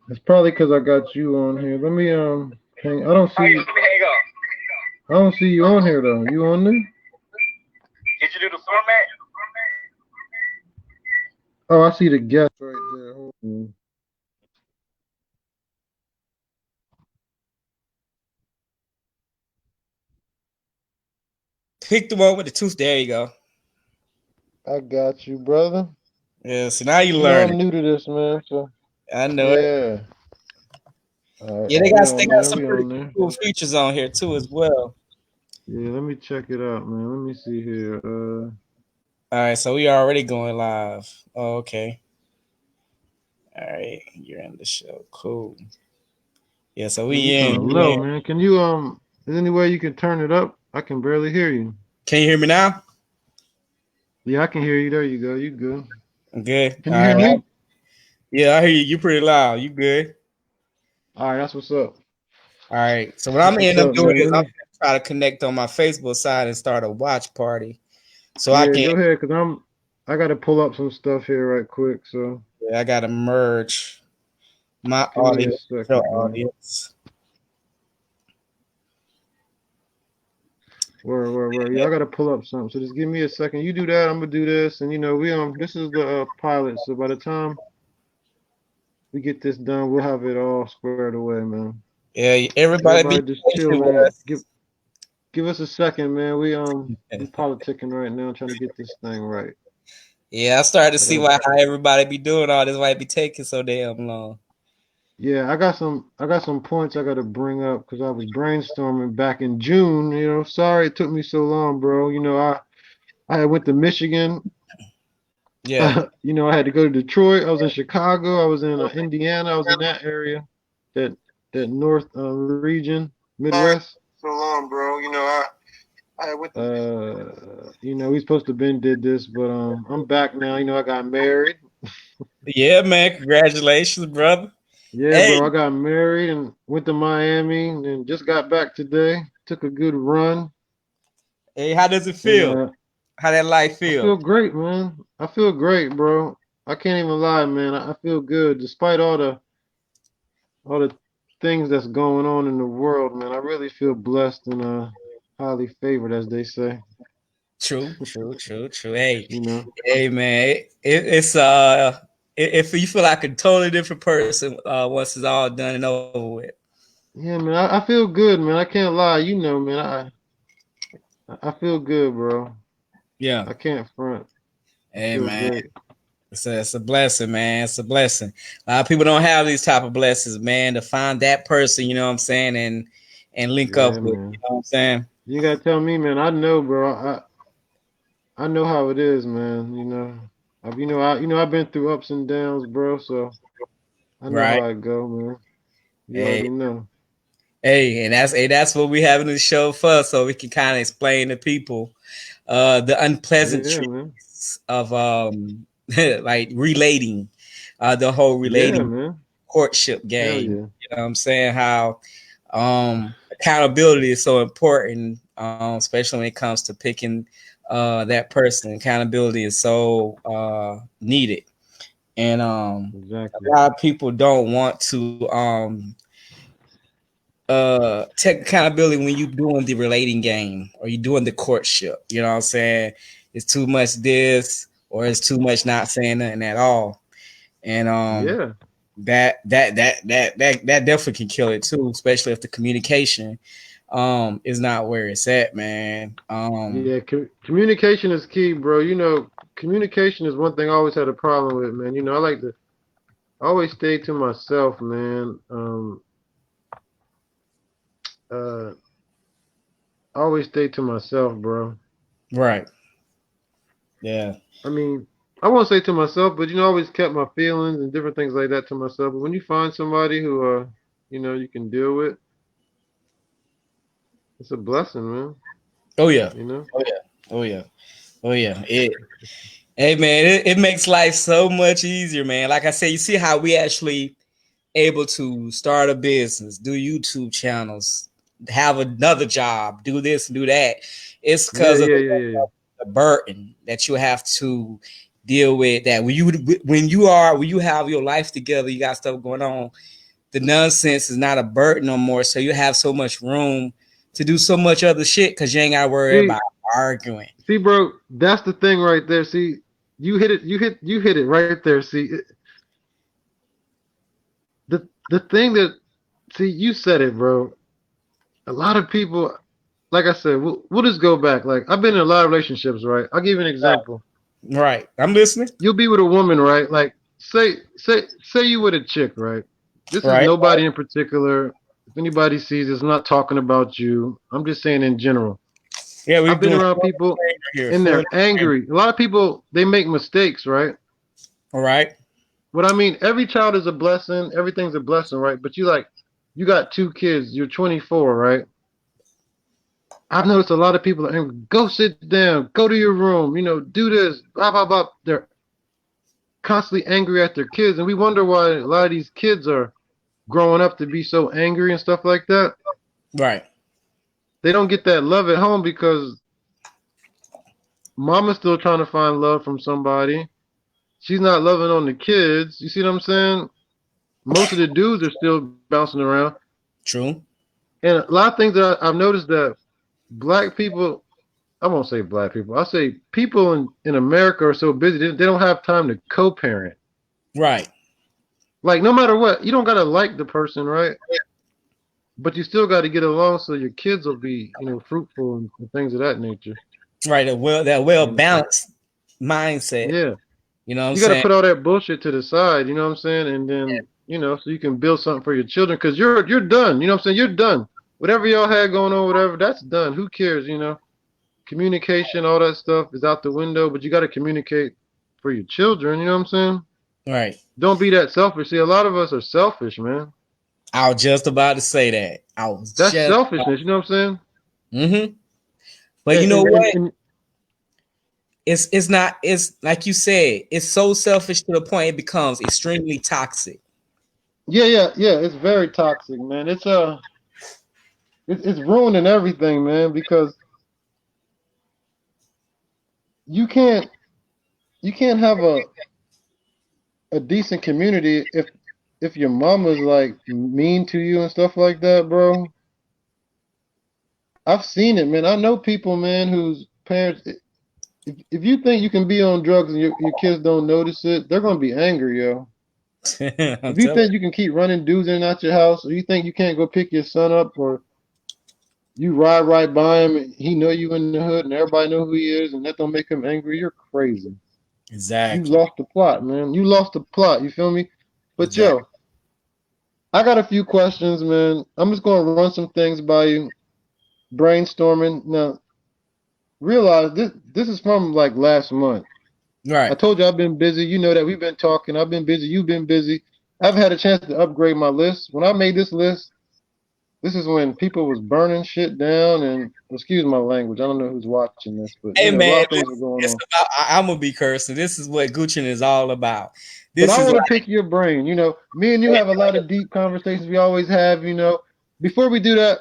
It's probably because I got you on here. Let me hang. I don't Oh, yeah, see. let me hang up. I don't see you on here though. You on there? Did you do the format? Oh, I see the guest right there. Hold on. Pick the one with the tooth. There you go. I got you, brother. Yeah, so now you You know learn I'm it. new to this, man. So I know it. yeah. All right, Yeah, they we got on there. some We pretty on there. cool features on here too as well. Yeah, let me check it out, man. Let me see here. All right, so we already going live. Oh, okay. All right, you're in the show. Cool. Yeah, so Yeah, you we kind in. of We low, in. man. Can you Is there any way you can turn it up? I can barely hear you. Can you hear me now? Yeah, I can hear you. There you go. You good? I'm good. Can you All hear right. me? Yeah, I hear you. You pretty loud. You good? All right, that's what's up. All right. So what I'm That's gonna what's end up up, doing man. is Let I'm me. gonna try to connect on my Facebook side and start a watch party, so I Yeah, can. go ahead, cause I gotta pull up some stuff here right quick. So Yeah, I gotta merge my give me a audience, your second, man. audience. Where? Yeah, I gotta pull up something. So just give me a second. You do that. I'm gonna do this, and we This is the pilot. So by the time we get this done, we'll have it all squared away, man. Yeah, everybody Everybody be just chill, patient with man. us. Give us a second, man. We politicking right now, trying to get this thing right. Yeah, I started to I see gotta. why how everybody be doing all this. Why it be taking so damn long. Yeah, I got some points I gotta bring up because I was brainstorming back in June. Sorry it took me so long, bro. I had went to Michigan. Yeah. I had to go to Detroit. I was in Chicago. I was in Indiana. I was in that area, that that north region, Sorry, Midwest. so long, bro. I went to We supposed to been did this, but I'm back now. I got married. Yeah, man. Congratulations, brother. Yeah, Hey, bro, I got married and went to Miami and just got back today. Took a good run hey, how does it and feel? How that life I feel? feel great, man. I feel great, bro. I can't even lie, man. I feel good despite all the things that's going on in the world, man. I really feel blessed and highly favored, as they say. True, true, true, true. Hey, You know. hey, man. It's if you feel like a totally different person once it's all done and over with. Yeah, man. I feel good, man. I can't lie. Man. I feel good, bro. Yeah. I can't front. I Hey, feel man. great. It's a blessing, man. It's a blessing. A lot of people don't have these type of blessings, man. To find that person, you know what I'm saying, and link up Yeah, with, you man. know what I'm saying. You gotta tell me, man. I know, bro. I know how it is, man. I've been through ups and downs, bro. So I know Right. how it go, man. You Hey, already know. hey, that's what we having the show for, so we can kind of explain to people the Yeah, man. unpleasantries of like relating, the whole Yeah, relating man. courtship Hell game. yeah. You know what I'm saying? How accountability is so important, especially when it comes to picking that person. Accountability is so needed, and a Exactly. lot of people don't want to take accountability when you doing the relating game or you doing the courtship. You know what I'm saying? It's too much this or it's too much not saying nothing at all. And Yeah. that definitely can kill it too, especially if the communication is not where it's at, man. Yeah. Communication is key, bro. Communication is one thing I always had a problem with, man. I always stay to myself, man. Uh, I always stay to myself, bro. Right. Yeah. I mean, I won't say to myself, but I always kept my feelings and different things like that to myself. But when you find somebody who, you can deal with, it's a blessing, man. Oh yeah. You know? Oh yeah. Oh yeah. Oh yeah. Hey man, it makes life so much easier, man. Like I said, you see how we actually able to start a business, do YouTube channels, have another job, do this and do that. It's Yeah, because of yeah, yeah, yeah, the burden that you have to deal with that when you have your life together, you got stuff going on. The nonsense is not a burden no more, so you have so much room to do so much other shit because you ain't got to worry See, about arguing. see, bro, that's the thing right there. See, you hit it. You hit it right there. See, the thing that see you said it, bro. A lot of people, like I said, we'll just go back. Like I've been in a lot of relationships, right? I'll give you an example. Right, I'm listening. You'll be with a woman, right? Like say you with a chick, right? This is Right, nobody in particular. If anybody sees this, I'm not talking about you. I'm just saying in general. yeah, we're I've been doing around full people disclosure here. and Full they're disclosure. angry. A lot of people they make mistakes, right? All right, What I mean, every child is a blessing. Everything's a blessing, right? But you got two kids. You're 24, right? I've noticed a lot of people are angry. Go sit down. Go to your room. Do this. Blah blah blah. They're constantly angry at their kids, and we wonder why a lot of these kids are growing up to be so angry and stuff like that. right, They don't get that love at home because mama's still trying to find love from somebody. She's not loving on the kids. You see what I'm saying? Most of the dudes are still bouncing around. true. And a lot of things that I've noticed that black people, I won't say black people, I'll say people in America are so busy, they don't have time to co parent. Right, Like, no matter what, you don't got to like the person, right? But you still got to get along so your kids will be, fruitful and things of that nature. right. That well And balanced mindset. yeah, You know what I'm you got to saying? put all that bullshit to the side, you know what I'm saying? And then, so you can build something for your children because you're done, you know what I'm saying? You're done. Whatever y'all had going on, whatever, that's done. Who cares? Communication, all that stuff is out the window, but you got to communicate for your children, you know what I'm saying? Right. Don't be that selfish. See, a lot of us are selfish, man. I was just about to say that. I was That's just. selfishness, you know what I'm saying? Mm-hmm. But you And, know and, and, what? and It's not. It's like you said. It's so selfish to the point it becomes extremely toxic. yeah, it's very toxic, man. It's ruining everything, man, because you can't you can't have a decent community if your mama's like mean to you and stuff like that, bro. I've seen it, man. I know people, man, whose parents. If you think you can be on drugs and your kids don't notice it, they're gonna be angry, yo. I'm If you telling think you can keep running dudes in and out your house, or you think you can't go pick your son up, or you ride right by him and he know you in the hood and everybody know who he is, and that don't make him angry, you're crazy. you. You Exactly. lost the plot, man. You lost the plot. You feel me? But Exactly. yo, I got a few questions, man. I'm just gonna run some things by you, brainstorming. Now, realize this is from like last month. I Right. told you I've been busy. You know that we've been talking. I've been busy. You've been busy. I've had a chance to upgrade my list. When I made this list, this is when people was burning shit down and excuse my language. I don't know who's watching this, but Hey a lot man, of things were going it's on. about. I'm gonna be cursing. This is what Goochin is all about. But This I is want to like. pick your brain. Me and you have a lot of deep conversations we always have. Before we do that,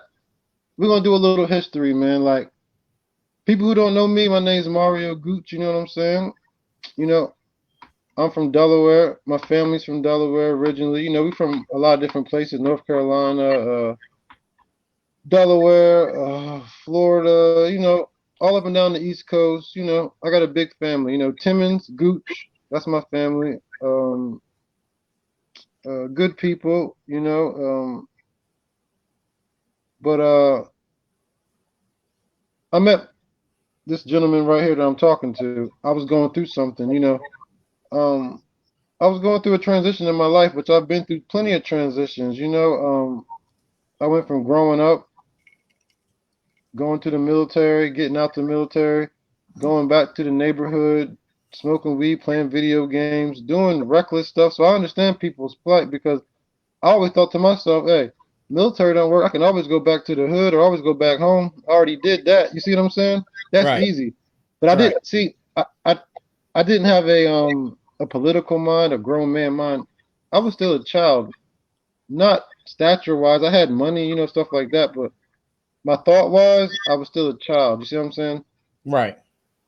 we're gonna do a little history, man. Like people who don't know me, my name's Mario Gooch, you know what I'm saying? You know, I'm from Delaware. My family's from Delaware originally. We're from a lot of different places, North Carolina, Delaware, Florida, all up and down the East Coast. I got a big family. Timmons, Gooch, that's my family. Good people. But I met this gentleman right here that I'm talking to. I was going through something. Um, I was going through a transition in my life, which I've been through plenty of transitions. I went from growing up, going to the military, getting out the military, going back to the neighborhood, smoking weed, playing video games, doing reckless stuff. So I understand people's plight because I always thought to myself, hey, military don't work. I can always go back to the hood or always go back home. I already did that. You see what I'm saying? That's Right. easy. But I Right. did see I didn't have a political mind, a grown man mind. I was still a child, not stature wise. I had money, stuff like that, but my thought was I was still a child. You see what I'm saying? Right.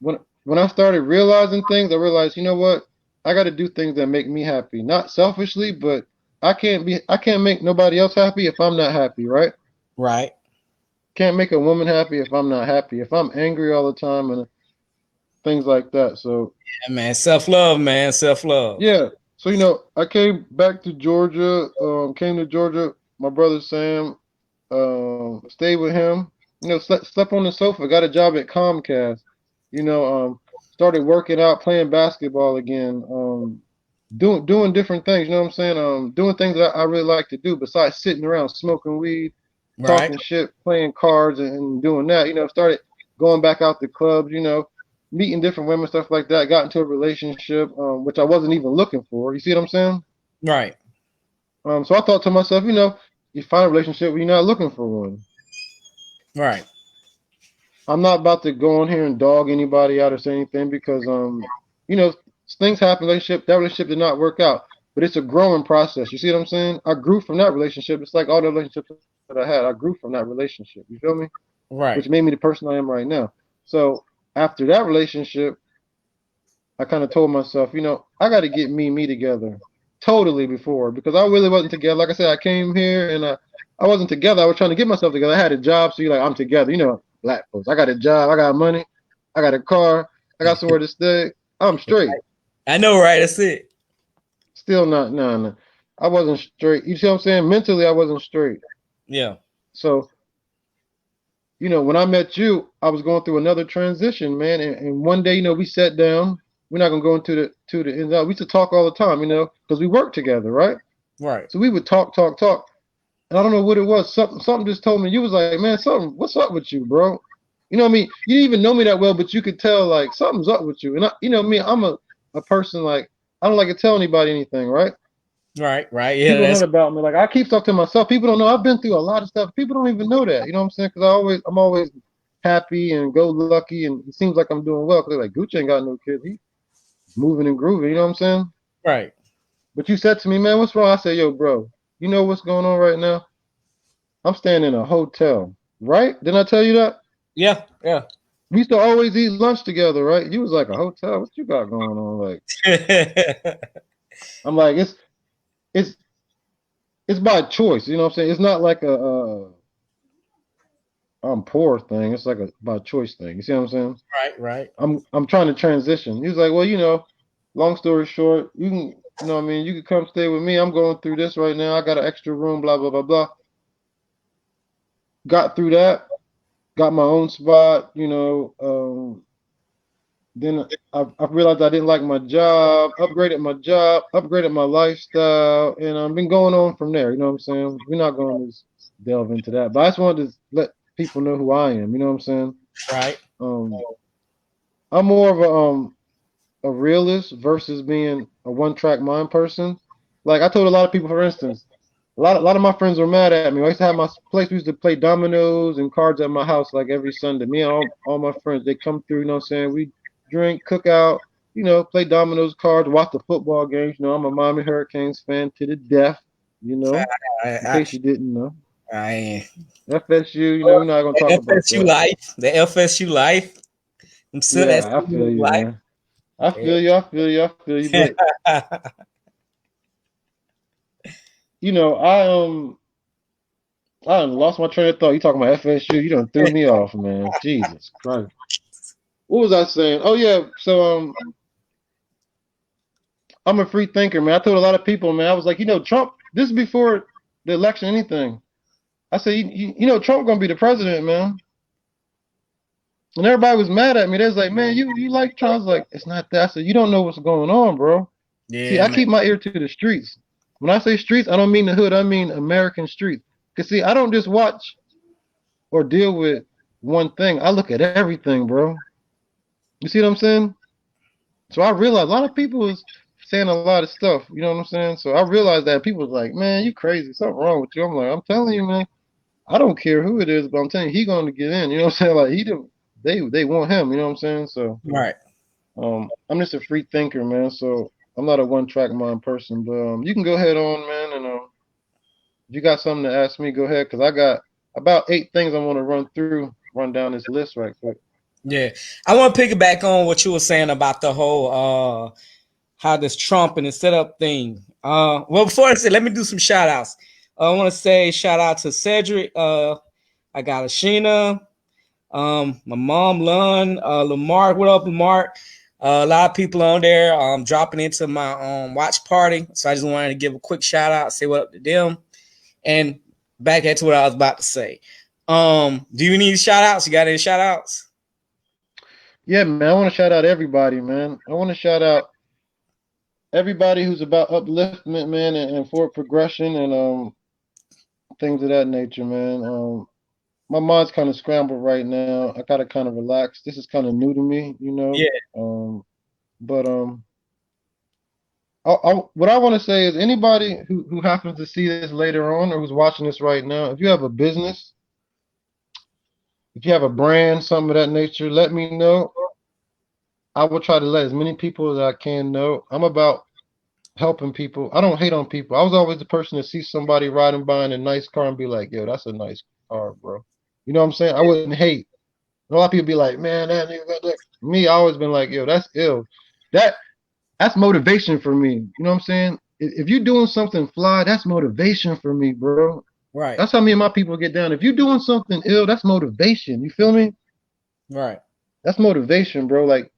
When when I started realizing things, I realized, you know what? I got to do things that make me happy, not selfishly, but I can't make nobody else happy if I'm not happy, right? Right. Can't make a woman happy if I'm not happy. If I'm angry all the time and things like that. So Yeah, man. Self love, man. Self love. yeah. So I came back to Georgia. Came to Georgia. My brother Sam. Stayed with him. Slept on the sofa. Got a job at Comcast. Started working out, playing basketball again. Doing different things. You know what I'm saying? Doing things that I really like to do besides sitting around smoking weed, Right. talking shit, playing cards, and doing that. Started going back out to clubs. Meeting different women, stuff like that. Got into a relationship, which I wasn't even looking for. You see what I'm saying? Right. So I thought to myself, you find a relationship when you're not looking for one. Right. I'm not about to go on here and dog anybody out or say anything because you know, things happen. That relationship did not work out, but it's a growing process. You see what I'm saying? I grew from that relationship. It's like all the relationships that I had. I grew from that relationship. You feel me? Right. Which made me the person I am right now. So after that relationship, I kind of told myself, I got to get me together totally before because I really wasn't together. Like I said, I came here and I wasn't together. I was trying to get myself together. I had a job, so you're like, I'm together. Black folks. I got a job. I got money. I got a car. I got somewhere to stay. I'm straight. I know, right? That's it. Still not. No, no. I wasn't straight. You see what I'm saying? Mentally, I wasn't straight. Yeah. So when I met you, I was going through another transition, man. And one day, we sat down. We're not gonna go into the ins out. We used to talk all the time, because we worked together, right? Right. So we would talk, talk, talk. And I don't know what it was. Something just told me. You was like, man, something. What's up with you, bro? You know what I mean? You didn't even know me that well, but you could tell like something's up with you. And me, I'm a person like I don't like to tell anybody anything, right? Right. Right. Yeah. People That's know about me. Like I keep talking to myself. People don't know I've been through a lot of stuff. People don't even know that. You know what I'm saying? Because I'm always happy and go lucky, and it seems like I'm doing well. Because they're like, Gucci ain't got no kids. He's moving and grooving. You know what I'm saying? right. But you said to me, man, what's wrong? I said, yo, bro, you know what's going on right now? I'm staying in a hotel, right? Didn't I tell you that? Yeah. Yeah. We used to always eat lunch together, right? You was like a hotel. What you got going on? Like I'm like it's it's by choice. You know what I'm saying? It's not like a I'm poor thing. It's like a by choice thing. You see what I'm saying? right. Right. I'm trying to transition. He was like, well, long story short, you can what I mean, you can come stay with me. I'm going through this right now. I got an extra room. Blah blah blah blah. Got through that. Got my own spot. Then I realized I didn't like my job, upgraded my lifestyle, and I've been going on from there. You know what I'm saying? We're not going to delve into that, but I just wanted to let people know who I am. You know what I'm saying? Right. Um, I'm more of a realist versus being a one track mind person. Like I told a lot of people, for instance, a lot of my friends were mad at me. I used to have my place. We used to play dominoes and cards at my house like every Sunday. Me and all my friends, they come through. You know what I'm saying? We drink, cook out. Play dominoes, cards, watch the football games. I'm a Miami Hurricanes fan to the death. In I, case you didn't know, I, FSU. We're not gonna talk the about FSU that. life. The FSU life. I'm still that Yeah, I feel you, life. man. I feel you. I feel you. I feel you. But I done lost my train of thought. You talking about FSU? You done threw me off, man. Jesus Christ. What was I saying? Oh yeah. So I'm a free thinker, man. I told a lot of people, man. I was like, Trump. This is before the election, anything. I said, Trump gonna be the president, man. And everybody was mad at me. They was like, man, you like Trump? I was like, it's not that. I said, you don't know what's going on, bro. See, yeah, I man. keep my ear to the streets. When I say streets, I don't mean the hood. I mean American streets. Cause see, I don't just watch or deal with one thing. I look at everything, bro. You see what I'm saying? So I realized a lot of people was saying a lot of stuff. You know what I'm saying? So I realized that people was like, "Man, you crazy? Something wrong with you?" I'm like, "I'm telling you, man. I don't care who it is, but I'm telling you, he going to get in." You know what I'm saying? Like they want him. You know what I'm saying? So Right. I'm just a free thinker, man. So I'm not a one track mind person. But you can go ahead on, man. And if you got something to ask me, go ahead, cause I got about 8 things I want to run down this list right quick. Yeah, I want to piggyback on what you were saying about the whole how this Trump and the setup thing. Well, before I say, let me do some shout outs. I want to say shout out to Cedric. I got Ashina, my mom, Lon, Lamar. What up, Lamar? A lot of people on there dropping into my watch party. So I just wanted to give a quick shout out, say what up to them. And back at what I was about to say. Do you need shout outs? You got any shout outs? Yeah, man. I want to shout out everybody, man. I want to shout out everybody who's about upliftment, man, and forward progression and things of that nature, man. My mind's kind of scrambled right now. I gotta kind of relax. This is kind of new to me, you know. Yeah, But what I want to say is anybody who happens to see this later on or who's watching this right now, if you have a business, if you have a brand, something of that nature, let me know. I will try to let as many people as I can know. I'm about helping people. I don't hate on people. I was always the person to see somebody riding by in a nice car and be like, yo, that's a nice car, bro. You know what I'm saying? I wouldn't hate. A lot of people be like, man, that nigga got that. Me, I always been like, yo, that's ill. That that's motivation for me. You know what I'm saying? If you're doing something fly, that's motivation for me, bro. right, That's how me and my people get down. If you're doing something ill, that's motivation. You feel me? right. That's motivation, bro. Like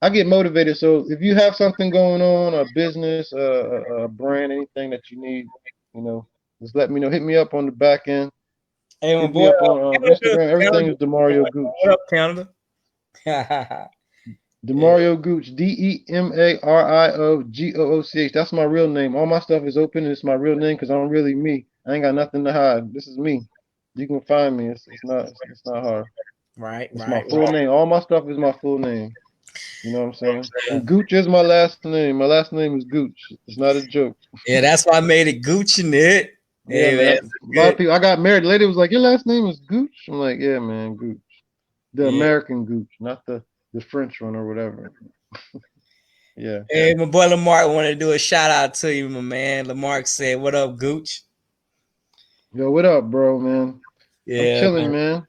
I get motivated. So if you have something going on, a business, a brand, anything that you need, you know, just let me know. Hit me up on the back end. Hey, my Hit me boy, up on Canada, Instagram. Everything Canada. is Demario Gooch. What up, Canada? Yeah, Demario Gooch. DEMARIOGOOCH. That's my real name. All my stuff is open. And it's my real name because I'm really me. I ain't got nothing to hide. This is me. You can find me. It's not hard. right, It's my right, full right. name. All my stuff is my full name. You know what I'm saying? And Gooch is my last name. My last name is Gooch. It's not a joke. Yeah, that's why I made it Goochin it. Yeah, Hey, man, man. that's A lot of good. people. I got married. The lady was like, "Your last name is Gooch." I'm like, "Yeah, man, Gooch, the Yeah. American Gooch, not the French one or whatever." Yeah. Hey, my boy Lamarck wanted to do a shout out to you, my man. Lamarck said, "What up, Gooch?" Yo, what up, bro, man? I'm Yeah, chilling, man. man.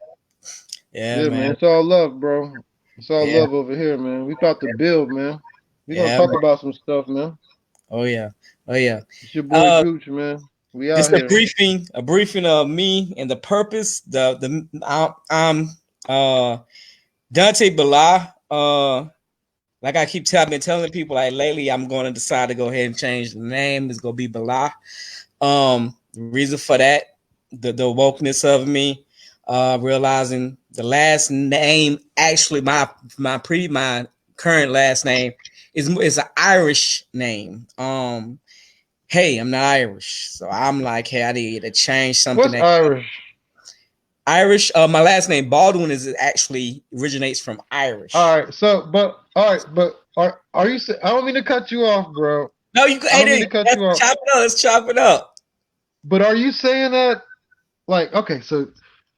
Yeah, Yeah, man. man. It's all love, bro. It's all Yeah, love over here, man. We about to build, man. We gonna yeah, talk man. about some stuff, man. Oh yeah, oh yeah. It's your boy Uh, Gooch, man. We out just a here. briefing, a briefing of me and the purpose. I'm Dante Bala. Like I've been telling people like lately, I'm going to decide to go ahead and change the name. It's gonna be Bala. The reason for that, the wokeness of me, realizing the last name actually my current last name is an Irish name. Hey, I'm not Irish, so I'm like, hey, I need to change something What's that Irish? Irish. My last name Baldwin is actually originates from All Irish. right. All right, but are you? I don't mean to cut you off, bro. No, you I hey, don't mean to cut let's you off. chop it up. Let's chop it up. But are you saying that like okay, so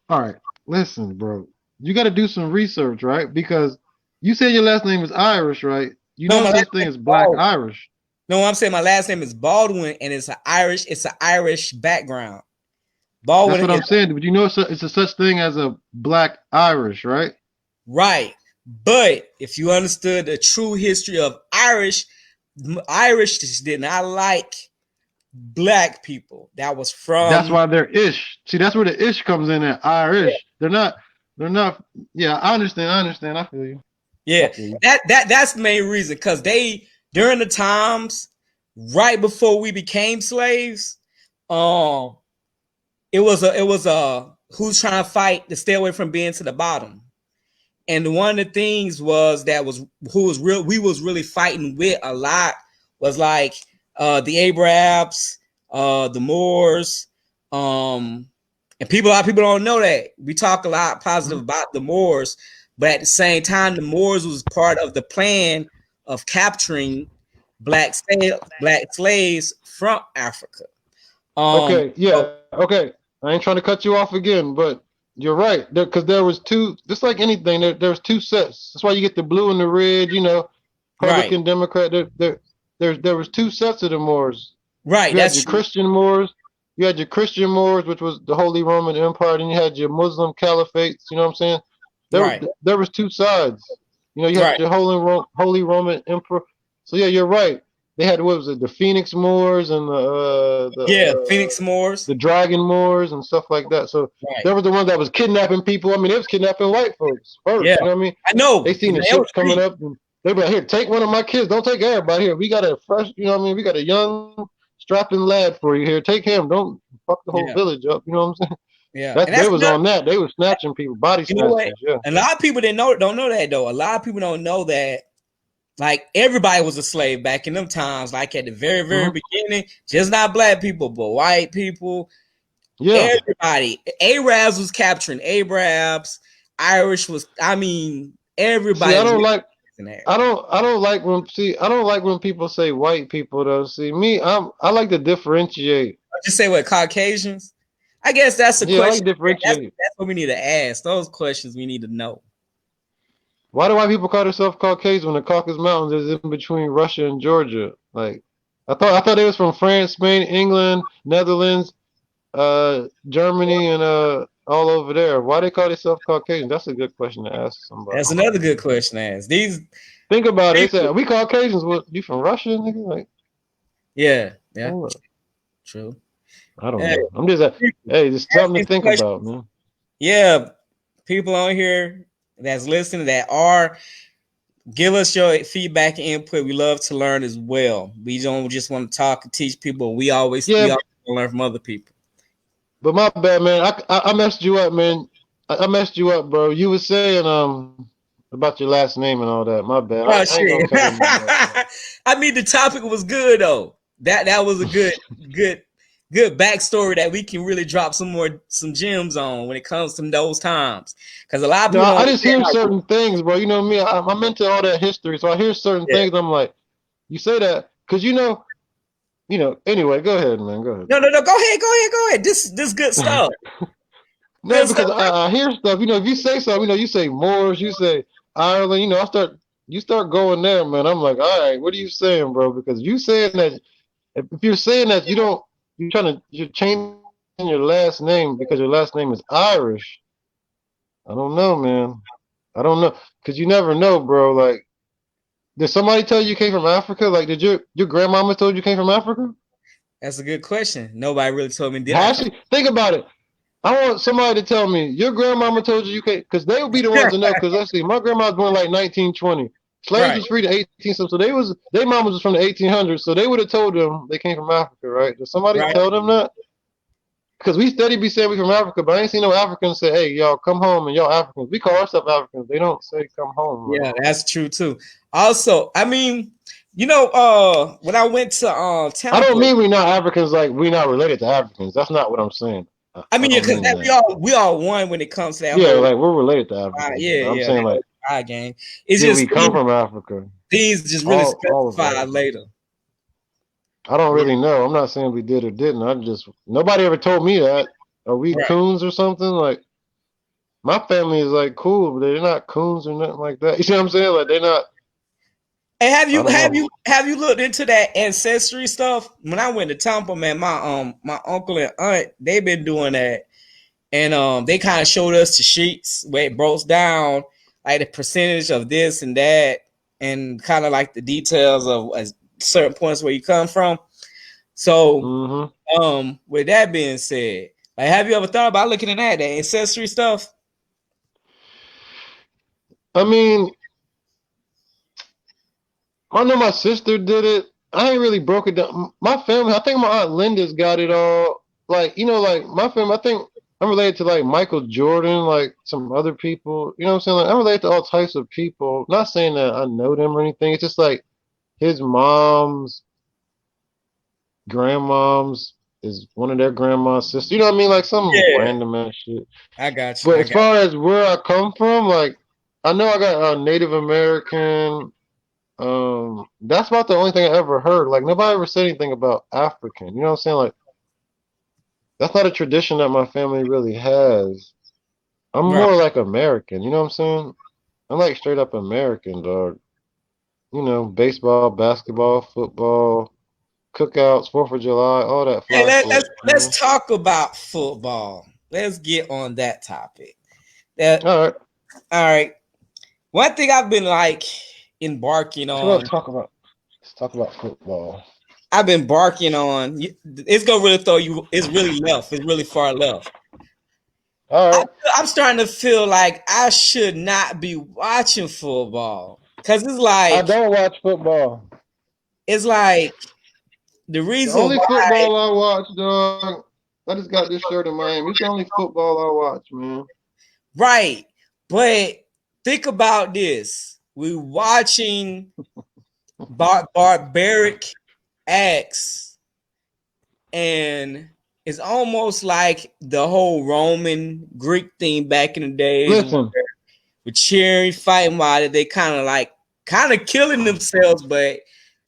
all right, listen, bro. You got to do some research, right? Because you said your last name is Irish, right? You No, know my last such thing name as is Black Baldwin. Irish. No, I'm saying my last name is Baldwin, and It's an Irish background. That's Baldwin what is I'm saying. But you know it's a such thing as a Black Irish, right? right, but if you understood the true history of Irish just did not like black people. That was That's from why they're ish. See, that's where the ish comes in at Irish. They're not. They're not. Yeah, I understand. I understand. I feel you. I yeah. feel you. That's the main reason because they during the times right before we became slaves, um, it was who's trying to fight to stay away from being to the bottom. And one of the things was that was who was real we was really fighting with a lot was like the Arabs, the Moors, and a lot of people don't know that. We talk a lot positive Mhm. about the Moors, but at the same time, the Moors was part of the plan of capturing black slaves from Africa. Okay. So Yeah. Okay. I ain't trying to cut you off again, but you're right. Because there was two. Just like anything, there's two sets. That's why you get the blue and the red. You know, right, Republican, Democrat. There was two sets of the Moors. right, You had that's your true. Christian Moors. You had your Christian Moors, which was the Holy Roman Empire. Then you had your Muslim caliphates. You know what I'm saying? There, Right. there was two sides. You know, you had Right. your Holy Roman Emperor. So yeah, you're right. They had what was it, the Phoenix Moors and Yeah. Phoenix Moors. the Dragon Moors and stuff like that. So Right. there was the ones that was kidnapping people. I mean, it was kidnapping white folks Yeah. first. You know what I mean? I They know. seen the It was ships coming street. up and they be like, here, take one of my kids. Don't take everybody here. We got a fresh, you know what I mean? We got a young strapping lad for you here. Take him. Don't fuck the whole Yeah. village up. You know what I'm saying? Yeah. That And they that's was another. on that. They was snatching people, body You know what? snatchers. Yeah. A lot of people didn't know don't know that though. A lot of people don't know that like everybody was a slave back in them times, like at the very, very Hmm. beginning. Just not black people, but white people. Yeah. Everybody. Arabs was capturing Arabs. Irish was I mean, See, everybody I was don't like. in there. I don't like when see I don't like when people say white people though. See me, I like to differentiate. Just say what Caucasians? I guess that's a Yeah, I like question. to That's differentiate. that's what we need to ask. Those questions we need to know. Why do white people call themselves Caucasian when the Caucasus Mountains is in between Russia and Georgia? Like I thought they was from France, Spain, England, Netherlands, Germany, and all over there. Why they call themselves Caucasian? That's a good question to ask somebody. That's another good question to ask. These Think about it. They people, say we Caucasians. What you from Russia, nigga? Like, yeah, yeah, hold up. true. I don't Hey, know. I'm just people, hey, just ask something these to think about, questions. man. Yeah, people on here that's listening that are give us your feedback and input. We love to learn as well. We don't just want to talk and teach people. We Yeah, always learn from other people. but my bad, man. I messed you up, man. I messed you up, bro. You was saying about your last name and all that. My bad. Oh I ain't gonna shit! cut in on that, man. I mean, the topic was good though. That was a good good backstory that we can really drop some gems on when it comes to those times. Because a lot of No, people don't I just understand hear how. certain things, bro. You know me. I'm into all that history, so I hear certain Yeah. things. I'm like, you say that because you know. Anyway, go ahead, man. Go ahead. No, no, no. Go ahead. This good stuff. No, Good because stuff. I hear stuff. You know, if you say something, you know, you say Moors, you say Ireland. You know, you start going there, man. I'm like, all right, what are you saying, bro? Because you saying that if you're saying that you don't, you're changing your last name because your last name is Irish. I don't know, man. I don't know, cause you never know, bro. Like, did somebody tell you came from Africa? Like, did your grandmama told you came from Africa? That's a good question. Nobody really told me did I Has come. she? Think about it. I want somebody to tell me your grandmama told you came, cause they would be the ones to know. Cause let's see, my grandma was born like 1920. Slaves Right, was free to 18, so they mamas was from the 1800s, so they would have told them they came from Africa, right? Did somebody right. tell them that? Because we steady be saying we from Africa, but I ain't seen no Africans say, "Hey, y'all come home," and y'all Africans. We call ourselves Africans. They don't say "come home." Like, Yeah, that's true too. Also, I mean, when I went to I don't Tampa, mean we not Africans like we not related to Africans. That's not what I'm saying. I I mean, yeah, don't because mean that that. we all one when it comes to that Yeah, whole like we're related to Africans, yeah, but I'm yeah, that saying like, whole game. It's did we just come from Africa? things just really All of us. specified later. I don't Yeah, really know. I'm not saying we did or didn't. I just nobody ever told me that. Are we right. coons or something? Like my family is like cool, but they're not coons or nothing like that. You see what I'm saying? Like they're not. And I don't know. have you looked into that ancestry stuff? When I went to Tampa, man, my uncle and aunt they've been doing that, and they kind of showed us the sheets where it broke down like the percentage of this and that, and kind of like the details of certain points where you come from. So, Hmm. with that being said, like, have you ever thought about looking at that ancestry stuff? I mean, I know my sister did it. I ain't really broke it down. My family, I think my aunt Linda's got it all. Like, you know, like my family, I think I'm related to like Michael Jordan, like some other people. You know what I'm saying? Like I'm related to all types of people. Not saying that I know them or anything. It's just like his mom's grandmom's is one of their grandma's sisters. You know what I mean? Like some Yeah, random ass shit. I got you. But I as got far as where I come from, like I know I got a Native American. That's about the only thing I ever heard. Like nobody ever said anything about African. You know what I'm saying? Like that's not a tradition that my family really has. I'm you. Right. more like American. You know what I'm saying? I'm like straight up American, dog. You know, baseball, basketball, football, cookouts, Fourth of July, all that Hey, fly shit. You know? let's talk about football. Let's get on that topic. That All right. All right. One thing I've been like embarking So let's on. talk about football. I've been barking on. It's gonna really throw you. It's really left. It's really far left. All right. I'm starting to feel like I should not be watching football because I don't watch football. it's like the The reason only why. football I watch, dog. I just got this shirt in Miami. It's the only football I watch, man. Right. But think about this. We're watching barbaric acts, and it's almost like the whole Roman Greek thing back in the days Listen, with cheering, fighting while they kind of killing themselves, but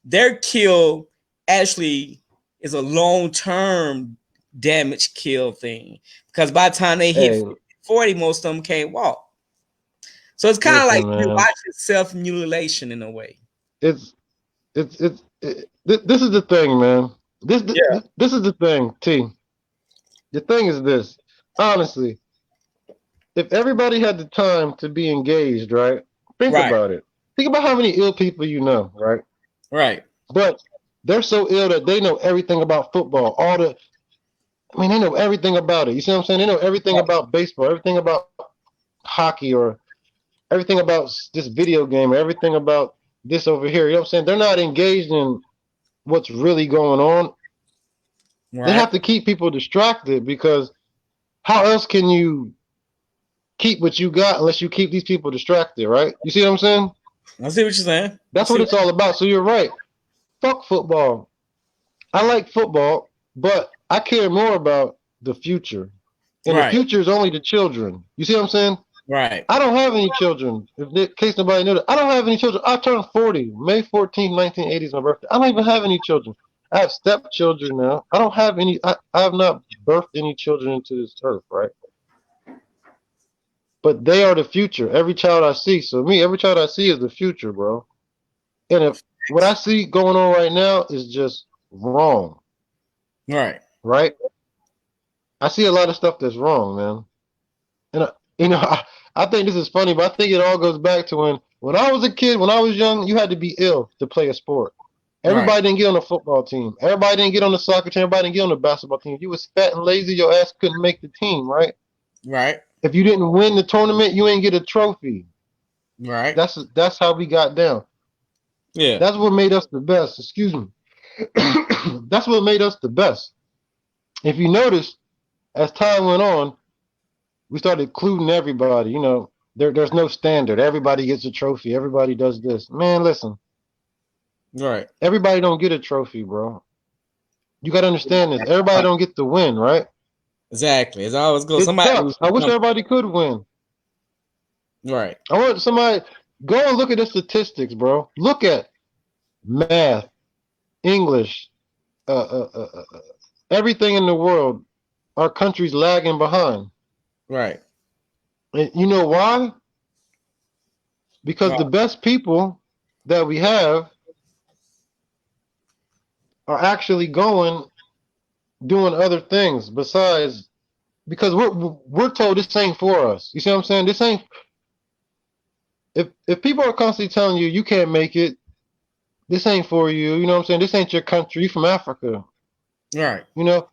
their kill actually is a long-term damage kill thing. Because by the time they hit hey, 40, most of them can't walk. So it's kind of like listen, you man. watching self-mutilation in a way. It's this is the thing, man. Yeah. This is the thing, T. The thing is this. Honestly, if everybody had the time to be engaged, right? Think Right. about it. Think about how many ill people you know, right? Right. But they're so ill that they know everything about football. I mean, they know everything about it. You see what I'm saying? They know everything about baseball, everything about hockey, or everything about this video game, or everything about this over here. You know what I'm saying? They're not engaged in what's really going on. They Right. have to keep people distracted because how else can you keep what you got unless you keep these people distracted, right? You see what I'm saying? I see what you're saying. I That's see. what it's all about. So you're right. Fuck football. I like football, but I care more about the future. And the Right. future is only the children. You see what I'm saying? Right. I don't have any children. In case nobody knew that, I don't have any children. I turned 40, May 14th, 1980 is my birthday. I don't even have any children. I have stepchildren now. I don't have any. I have not birthed any children into this earth, right? But they are the future. Every child I see. So me, every child I see is the future, bro. And if what I see going on right now is just wrong, Right. right? I see a lot of stuff that's wrong, man. And you know, I think this is funny, but I think it all goes back to when I was a kid, when I was young, you had to be ill to play a sport. Right. Everybody didn't get on the football team. Everybody didn't get on the soccer team. Everybody didn't get on the basketball team. If you was fat and lazy, your ass couldn't make the team, right? Right. If you didn't win the tournament, you ain't get a trophy. Right. That's how we got down. Yeah. That's what made us the best. Excuse me. That's what made us the best. If you notice, as time went on, we started including everybody. You know, there's no standard. Everybody gets a trophy. Everybody does this. Man, listen, Right. everybody don't get a trophy, bro. You got to understand this. Everybody don't get to win, right? Exactly. It's always go It somebody sucks. lose I wish something. everybody could win. Right. I want somebody go and look at the statistics, bro. Look at math, English, everything in the world. Our country's lagging behind. Right. And you know why? Because Right. the best people that we have are actually going doing other things besides because we're told this ain't for us. You see what I'm saying? This ain't if people are constantly telling you you can't make it, this ain't for you. You know what I'm saying? This ain't your country. You from Africa. Right. You know,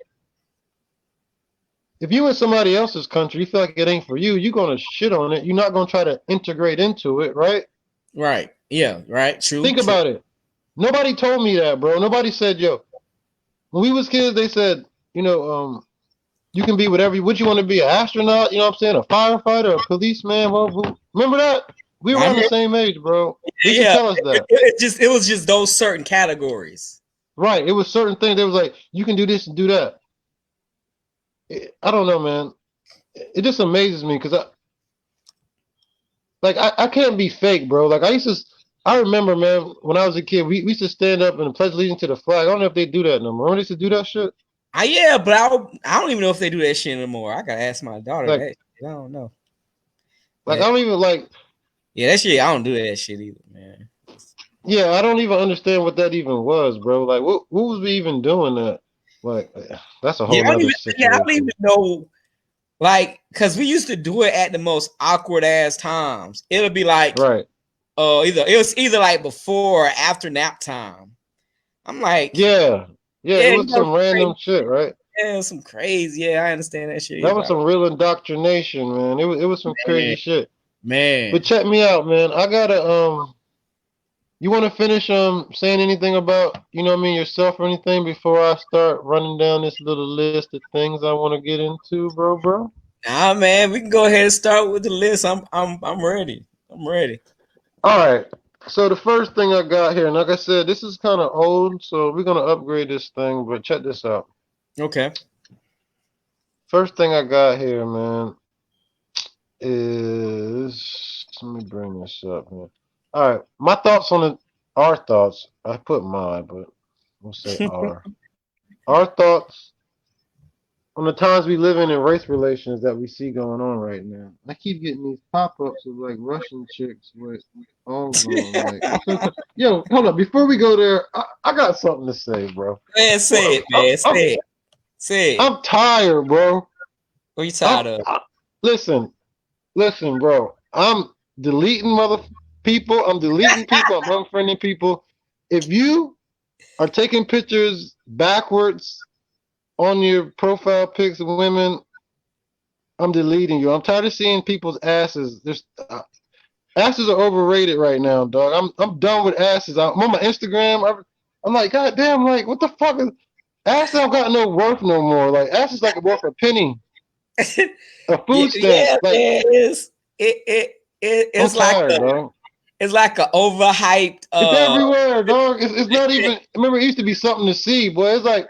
if you in somebody else's country, you feel like it ain't for you. You're gonna shit on it. You're not gonna try to integrate into it, right? Right. Yeah. Right. True. Think True. about it. Nobody told me that, bro. Nobody said, yo, when we was kids, they said, you know, you can be whatever. What you want to be? An astronaut? You know what I'm saying? A firefighter? A policeman? Well, remember that? We were I around the remember. same age, bro. They used to Yeah. tell us that. It was just those certain categories. Right. It was certain things. They was like, you can do this and do that. I don't know, man. It just amazes me because I can't be fake, bro. I remember, man, when I was a kid, we used to stand up and pledge allegiance to the flag. I don't know if they do that no more. Remember they used to do that shit? Yeah, but I don't even know if they do that shit anymore. I gotta ask my daughter Like, that. I don't know. I That don't even like, yeah, that shit. I don't do that shit either, man. yeah, I don't even understand what that even was, bro. Like, what was we even doing that? Like, that's a Yeah, whole nother I don't even situation. know Like, cause we used to do it at the most awkward ass times. It'll be like, Right. either like before or after nap time. I'm like, Yeah. Yeah, it yeah, was some random crazy. shit, right? Yeah, some crazy. Yeah, I understand that shit you're That was talking. some real indoctrination, man. It was some Man, crazy shit. But man. check me out, man. I gotta you wanna finish saying anything about, what I mean, yourself or anything before I start running down this little list of things I wanna get into, bro? Nah, man, we can go ahead and start with the list. I'm ready. I'm ready. Alright. So the first thing I got here, and like I said, this is kinda old, so we're gonna upgrade this thing, but check this out. Okay. First thing I got here, man, is let me bring this up here. All right, my thoughts on it. Our thoughts. I put mine, but we'll say our. Our thoughts on the times we live in and race relations that we see going on right now. I keep getting these pop-ups of like Russian chicks with arms on. Like I'm so tired. Yo, hold up. Before we go there, I got something to say, bro. Man, say Well, it, man. Say it. Say it. I'm tired, bro. What you tired I'm of? listen. Listen, bro. I'm deleting mother people. I'm deleting people. I'm unfriending people. If you are taking pictures backwards on your profile pics of women, I'm deleting you. I'm tired of seeing people's asses. There's asses are overrated right now, dog. I'm done with asses. I'm on my Instagram. I'm like, God damn, like what the fuck is asses? Don't got no worth no more. Like asses like worth a penny, a Yeah, food stamp. yeah, Like man. I'm It's like tired, dog. a overhyped It's everywhere, dog. It's not even. Remember, it used to be something to see, boy. It's like,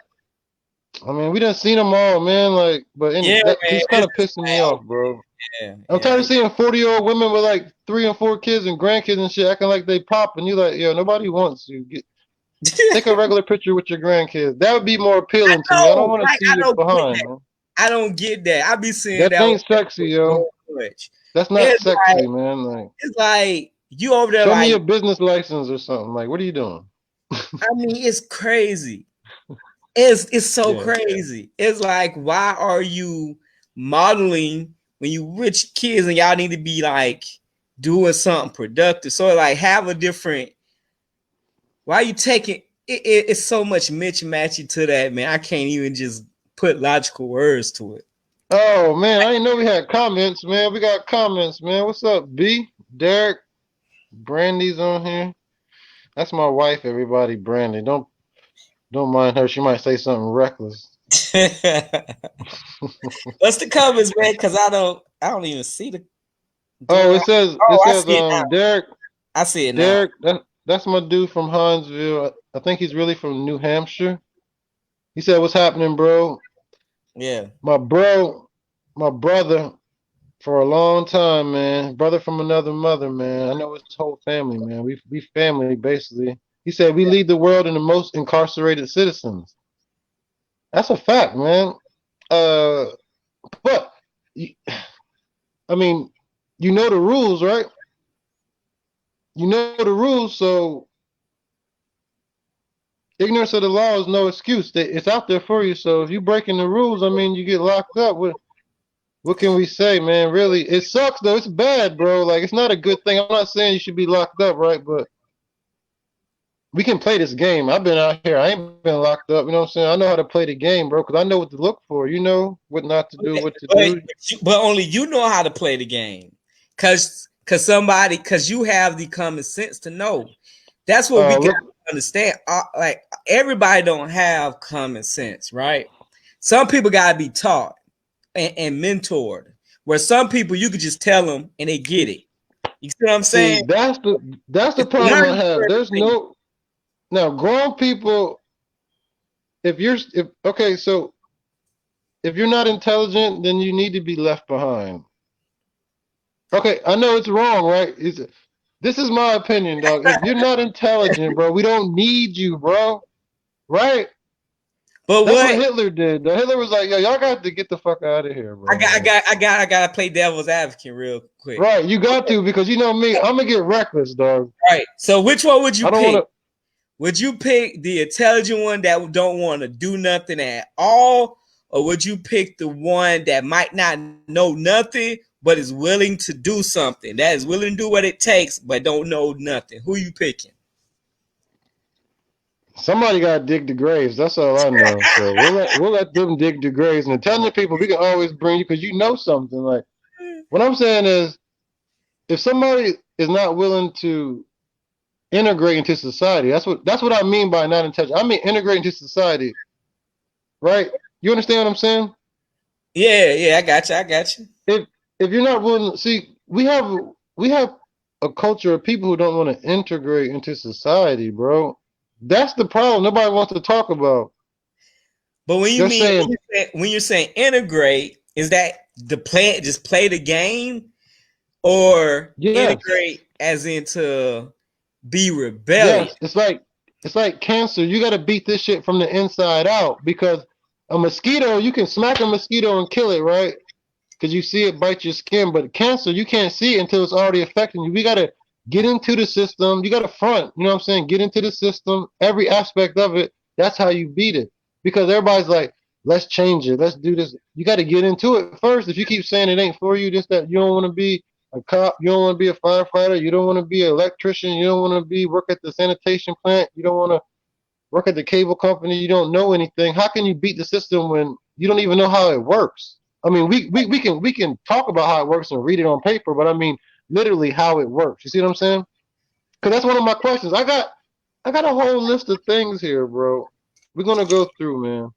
I mean, we done seen them all, man. Like, but yeah, that man. he's kind of pissing me off, bro. Yeah, I'm tired yeah. of seeing 40-year-old women with like 3 and 4 kids and grandkids and shit, acting like they pop, and you like, yo, nobody wants you. Take a regular picture with your grandkids. That would be more appealing to me. I don't No, want to like see you behind, man. I don't get that. I be seeing That that ain't sexy, yo. so much. That's not It's like sexy, man. Like, it's like you over there show me your like business license or something. Like, what are you doing? I mean it's crazy. It's so Yeah. crazy. It's like why are you modeling when you rich kids and y'all need to be like doing something productive? So like have a different why you taking it's so much mismatchy to that, man. I can't even just put logical words to it. Oh man, I didn't know we had comments, man. We got comments, man. What's up, B? Derek, Brandy's on here. That's my wife, everybody. Brandy, don't mind her. She might say something reckless. What's the comments, man? Because I don't even see the. Oh, Do it I? says it Oh, I says see it now. Derek I see it now. Derek. That's my dude from Hinesville. I think he's really from New Hampshire. He said, "What's happening, bro? Yeah. My bro, my brother for a long time, man. Brother from another mother, man. I know his whole family, man. We family basically." He said, "We lead the world in the most incarcerated citizens." That's a fact, man. Uh, but I mean, you know the rules, right? You know the rules, so ignorance of the law is no excuse. It's out there for you. So if you breaking the rules, I mean, you get locked up. What can we say, man? Really, it sucks though. It's bad, bro. Like it's not a good thing. I'm not saying you should be locked up, right? But we can play this game. I've been out here. I ain't been locked up. You know what I'm saying? I know how to play the game, bro. Because I know what to look for. You know what not to do, what to But, do. but only you know how to play the game. Cause you have the common sense to know. That's what we got Look. to understand. Like everybody don't have common sense, right? Some people gotta be taught and mentored. Where some people you could just tell them and they get it. You see what I'm saying? See, that's the It's a problem I learning have. curve There's thing. no now grown people. If okay, so if you're not intelligent, then you need to be left behind. Okay, I know it's wrong, right? This is my opinion, dog. If you're not intelligent, bro, we don't need you, bro. Right? But That's what what Hitler did. Though. Hitler was like, yo, y'all got to get the fuck out of here, bro. Like, I gotta play devil's advocate real quick. right, you got to because you know me, I'm gonna get reckless, dog. Right. So which one would you I don't want pick? to. Would you pick the intelligent one that don't want to do nothing at all, or would you pick the one that might not know nothing but is willing to do something, that is willing to do what it takes but don't know nothing? Who you picking? Somebody got to dig the graves. That's all I know. So we'll let them dig the graves. And telling the people we can always bring you because you know something. Like what I'm saying is, if somebody is not willing to integrate into society, that's what I mean by not intentional. I mean integrate into society, right? You understand what I'm saying? Yeah, yeah, I got you. I got you. If if you're not willing, see, we have a culture of people who don't want to integrate into society, bro. That's the problem. Nobody wants to talk about. But when you They're mean saying when you're saying integrate, is that the play just play the game, or yes. integrate as into be rebellious? Yes, it's like cancer. You got to beat this shit from the inside out because a mosquito, you can smack a mosquito and kill it, right? Because you see it bite your skin, but cancer, you can't see it until it's already affecting you. We got to get into the system. You got to front, you know what I'm saying? Get into the system, every aspect of it. That's how you beat it. Because everybody's like, let's change it. Let's do this. You got to get into it first. If you keep saying it ain't for you, just that you don't want to be a cop, you don't want to be a firefighter, you don't want to be an electrician, you don't want to be work at the sanitation plant, you don't want to work at the cable company, you don't know anything. How can you beat the system when you don't even know how it works? I mean, we can talk about how it works and read it on paper, but I mean literally how it works. You see what I'm saying? Because that's one of my questions. I got a whole list of things here, bro. We're gonna go through, man.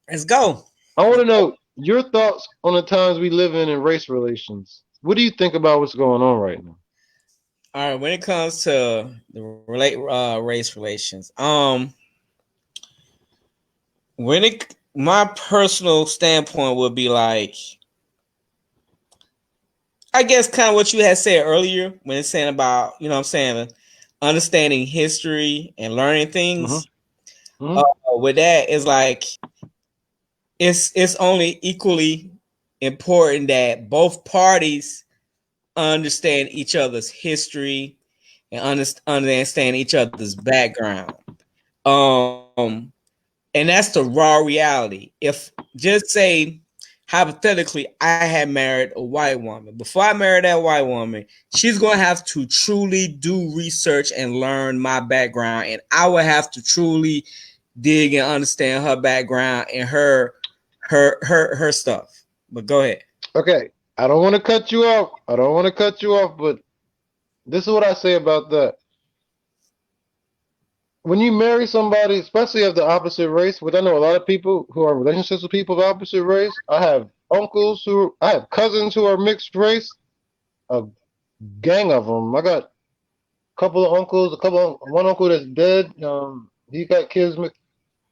Let's go. I want to know your thoughts on the times we live in race relations. What do you think about what's going on right now? All right, when it comes to the race relations, when it my personal standpoint would be like, I guess kind of what you had said earlier when it's saying about, you know what I'm saying, understanding history and learning Mm-hmm. things. Mm-hmm. With that is like it's only equally important that both parties understand each other's history and understand each other's background. Um, and that's the raw reality. If just say hypothetically, I had married a white woman. Before I married that white woman, she's gonna have to truly do research and learn my background, and I would have to truly dig and understand her background and her stuff. But go ahead. Okay, I don't want to cut you off. I don't want to cut you off, but this is what I say about that. When you marry somebody, especially of the opposite race, which I know a lot of people who are in relationships with people of opposite race. I have cousins who are mixed race, a gang of them. I got a couple of uncles, one uncle that's dead. He got kids.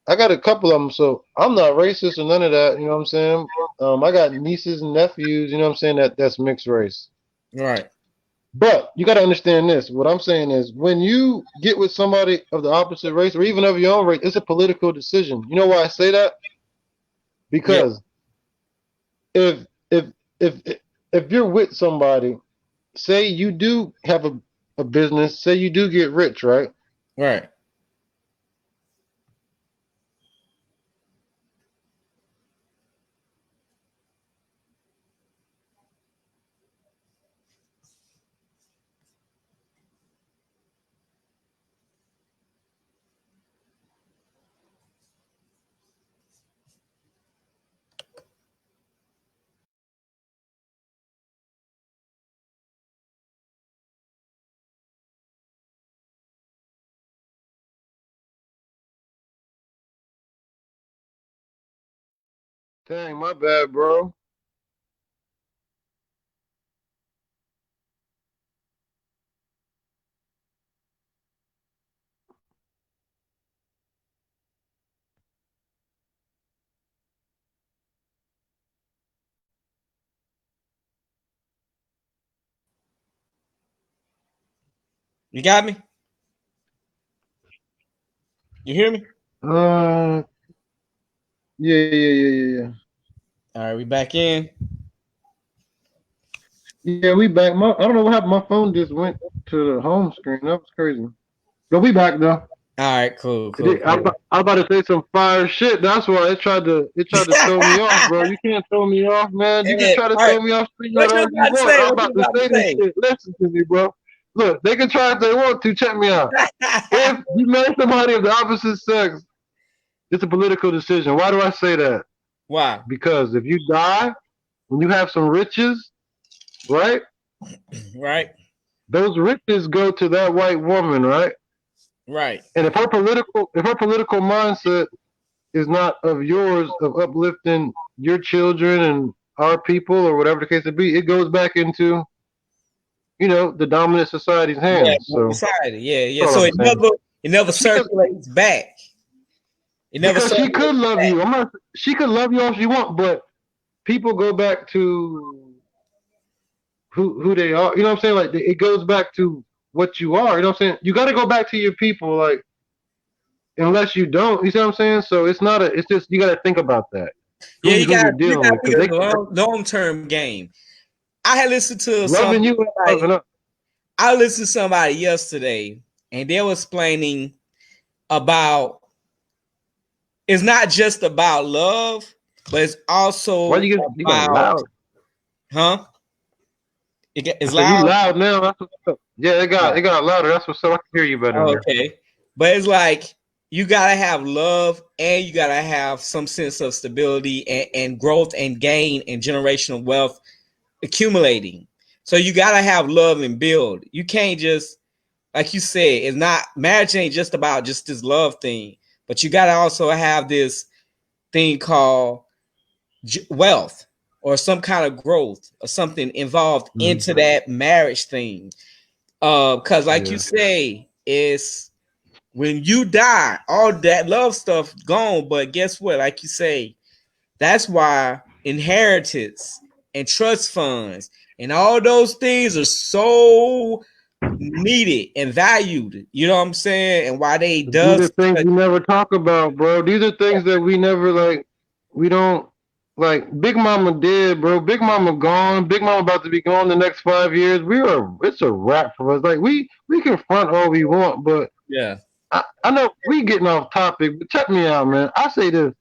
I got a couple of them, so I'm not racist or none of that. You know what I'm saying? I got nieces and nephews. You know what I'm saying? That's mixed race. Right. But you got to understand this. What I'm saying is, when you get with somebody of the opposite race or even of your own race, it's a political decision. You know why I say that? Yeah. Because if if if if you're with somebody, say you do have a business, say you do get rich, right? Right. Dang, my bad, bro. You got me? You hear me? Uh, yeah, yeah, yeah, yeah, yeah. All right, we back in. Yeah, we back. I don't know what happened. My phone just went to the home screen. That was crazy. But we back though. All right, cool, cool, I'm cool. about to say some fire shit. That's why it tried to throw me off, bro. You can't throw me off, man. You can Hey, try to all right, throw me off what you all you about to want. say? I'm What about you to about say this to shit. Listen to me, bro. Look, they can try if they want to. Check me out. say? If you marry somebody of the opposite sex, it's a political decision. Why do I say that? Why? Because if you die when you have some riches, right? Right, Those riches go to that white woman, right? right. And if her political mindset is not of yours of uplifting your children and our people or whatever the case may be, it goes back into the dominant society's Yeah, hands. more So society. Yeah, yeah. that's all So I'm saying. it never Because circulates back. It never because she could circulates love back. you. I'm not. She could love you all she want, but people go back to who they are. You know what I'm saying? Like it goes back to what you are. You know what I'm saying? You got to go back to your people. Like unless you don't, you see what I'm saying? So it's not a. It's just you got to think about that. Yeah, Who you're you dealing got with to think because of they the long term game. I had listened to loving you and somebody. loving us. I listened to somebody yesterday, and they were explaining about it's not just about love, but it's Why also you got about loud? huh? I It's said you loud. loud now. That's what's up. Yeah, it got louder. That's what's up. I can hear you better Oh, now. okay. But it's like you gotta have love and you gotta have some sense of stability and growth and gain and generational wealth accumulating. So you gotta have love and build. You can't just like you said, it's not marriage ain't just about just this love thing, but you gotta also have this thing called wealth or some kind of growth or something involved Mhm. into that marriage thing. Because like you Yeah. say, it's when you die, all that love stuff gone. But guess what? Like you say, that's why inheritance and trust funds and all those things are so needed and valued. You know what I'm saying? And why they These are does things we never talk about, bro. These are things that we never like. We don't like. Big Mama dead, bro. Big Mama gone. Big Mama about to be gone the next 5 years. It's a wrap for us. Like we can front all we want, but yeah, I know we getting off topic. But check me out, man. I say this.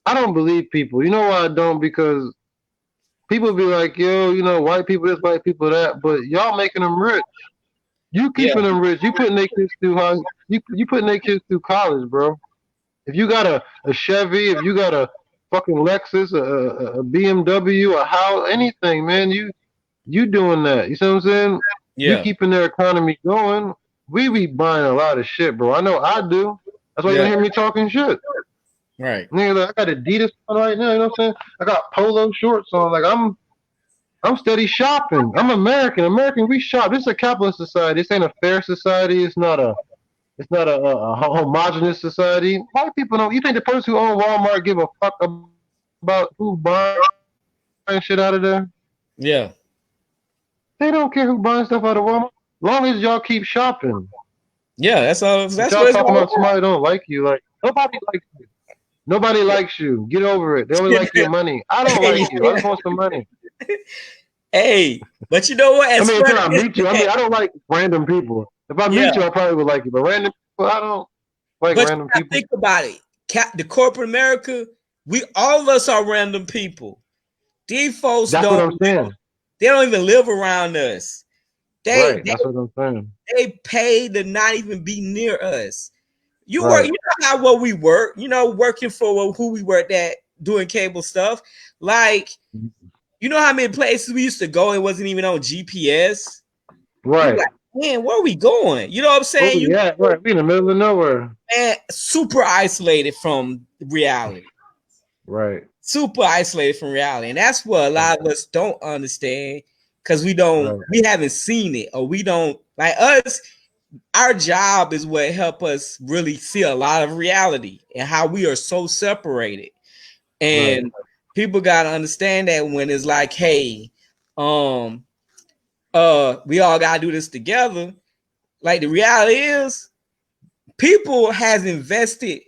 I don't believe people. You know why I don't? Because people be like, yo, white people this, white people that, but y'all making them rich. You yeah, keeping them rich. You putting their kids through high. You putting their kids through college, bro. If you got a Chevy, if you got a fucking Lexus, a BMW, a house, anything, man, you doing that. You see what I'm saying? You yeah, keeping their economy going. We be buying a lot of shit, bro. I know I do. That's why you yeah. don't hear me talking shit. Right. Nigga, like, I got Adidas on right now. You know what I'm saying? I got polo shorts on. Like I'm steady shopping. I'm American. American, we shop. This is a capitalist society. This ain't a fair society. It's not a homogenous society. White people don't. You think the person who owns Walmart give a fuck about who buying shit out of there? Yeah, They don't care who buying stuff out of Walmart. Long as y'all keep shopping. yeah. That's all. But That's y'all what it's talking all about somebody don't like you. Like nobody likes you. Nobody likes you. Get over it. They only like your about. money. I don't like you. I just want some money. Hey, but you know what? I It's mean, funny. until I meet you. I mean, I don't like random people. If I Yeah, meet you, I probably would like you. But random people, I don't like but you random gotta people. think about it. The corporate America, we all of us are random people. These folks That's what don't I'm live. saying. They don't even live around us. They Right. they That's what I'm saying. they pay to not even be near us. You work. Right. You know how well we work. You know, working for who we worked at doing cable stuff. Like you know how many places we used to go and wasn't even on GPS. You Right. like, man, where are we going? You know what I'm Where saying? we You at? Right. We in the middle of nowhere. man, super isolated from reality. Right. Super isolated from reality. And that's what a Right. lot of us don't understand because Right. we haven't seen it or we don't like us. Our job is what help us really see a lot of reality and how we are so separated. Right. And people gotta understand that when it's like, hey, um, we all gotta do this together. Like the reality is people has invested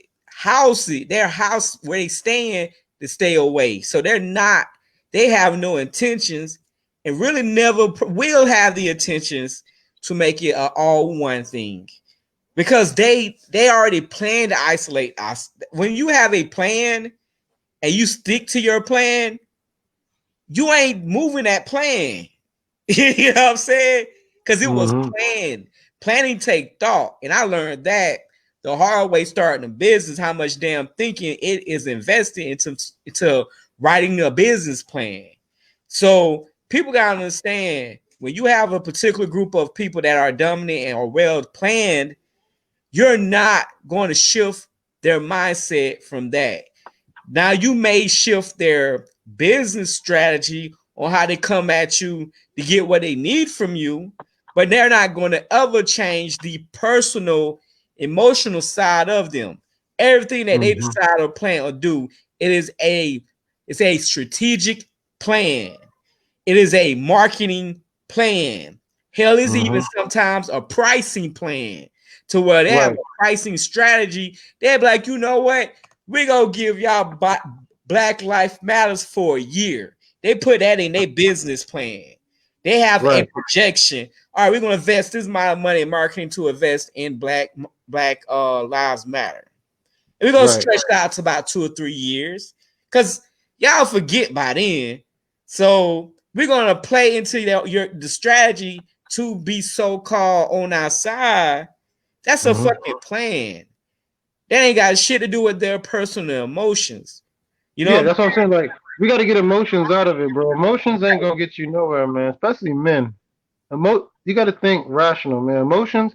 their house where they stand to stay away. So they have no intentions and really never will have the intentions to make it all one thing. because they already planned to isolate us. When you have a plan and you stick to your plan, you ain't moving that plan. You know what I'm saying? Because it was Mm-hmm. planned. Planning take thought. And I learned that the hard way starting a business, how much damn thinking it is invested into writing a business plan. So people gotta understand when you have a particular group of people that are dominant and are well planned, you're not going to shift their mindset from that. Now you may shift their business strategy on how they come at you to get what they need from you, but they're not going to ever change the personal, emotional side of them. Everything that they Mm-hmm. decide or plan or do, it is a it's a strategic plan. It is a marketing plan. Hell, it's even Mm-hmm. sometimes a pricing plan to where they have Right. a pricing strategy. They're like, you know what? We're going to give y'all Black Life Matters for a year. They put that in their business plan. They have a Right. projection. All right, we're going to invest this amount of money in marketing to invest in Black Lives Matter. And we're gonna Right. stretch it out to about 2 or 3 years. Cause y'all forget by then. So we're gonna play into the strategy to be so-called on our side. That's a Mm-hmm. fucking plan. That ain't got shit to do with their personal emotions. You know Yeah, what I'm that's what I'm saying. Like, we got to get emotions out of it, bro. Emotions ain't gonna get you nowhere, man. Especially men. You got to think rational, man. Emotions.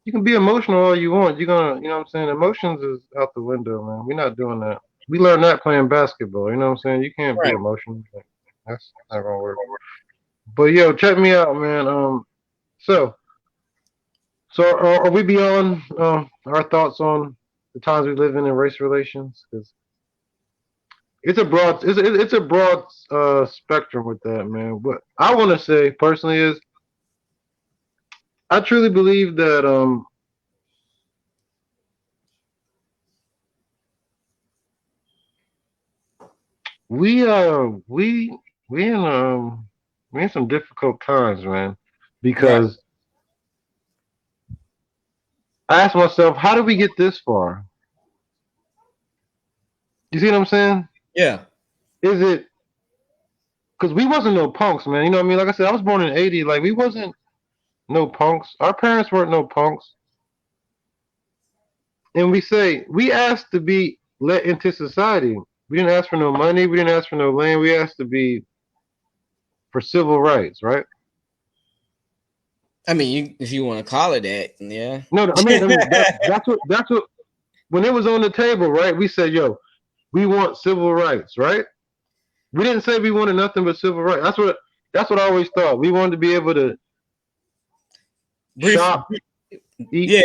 You can be emotional all you want. You're gonna, you know what I'm saying? Emotions is out the window, man. We're not doing that. We learned that playing basketball. You know what I'm saying? You can't be right? emotional. That's not gonna work. But yo, check me out, man. So, are we beyond our thoughts on the times we live in race relations? Because it's a broad spectrum with that, man. What I want to say personally is I truly believe that we we in we in some difficult times, man. Right. Because I ask myself, how did we get this far? You see what I'm saying? Yeah. Is it because we wasn't no punks, man? You know what I mean? Like I said, I was born in '80. Like we wasn't no punks. Our parents weren't no punks. And we say we asked to be let into society. We didn't ask for no money. We didn't ask for no land. We asked to be for civil rights, right? I mean, if you want to call it that, yeah. No, I mean that's what when it was on the table, right? We said, yo, we want civil rights, right? We didn't say we wanted nothing but civil rights. That's what I always thought. We wanted to be able to Brief, shop, eat, yeah.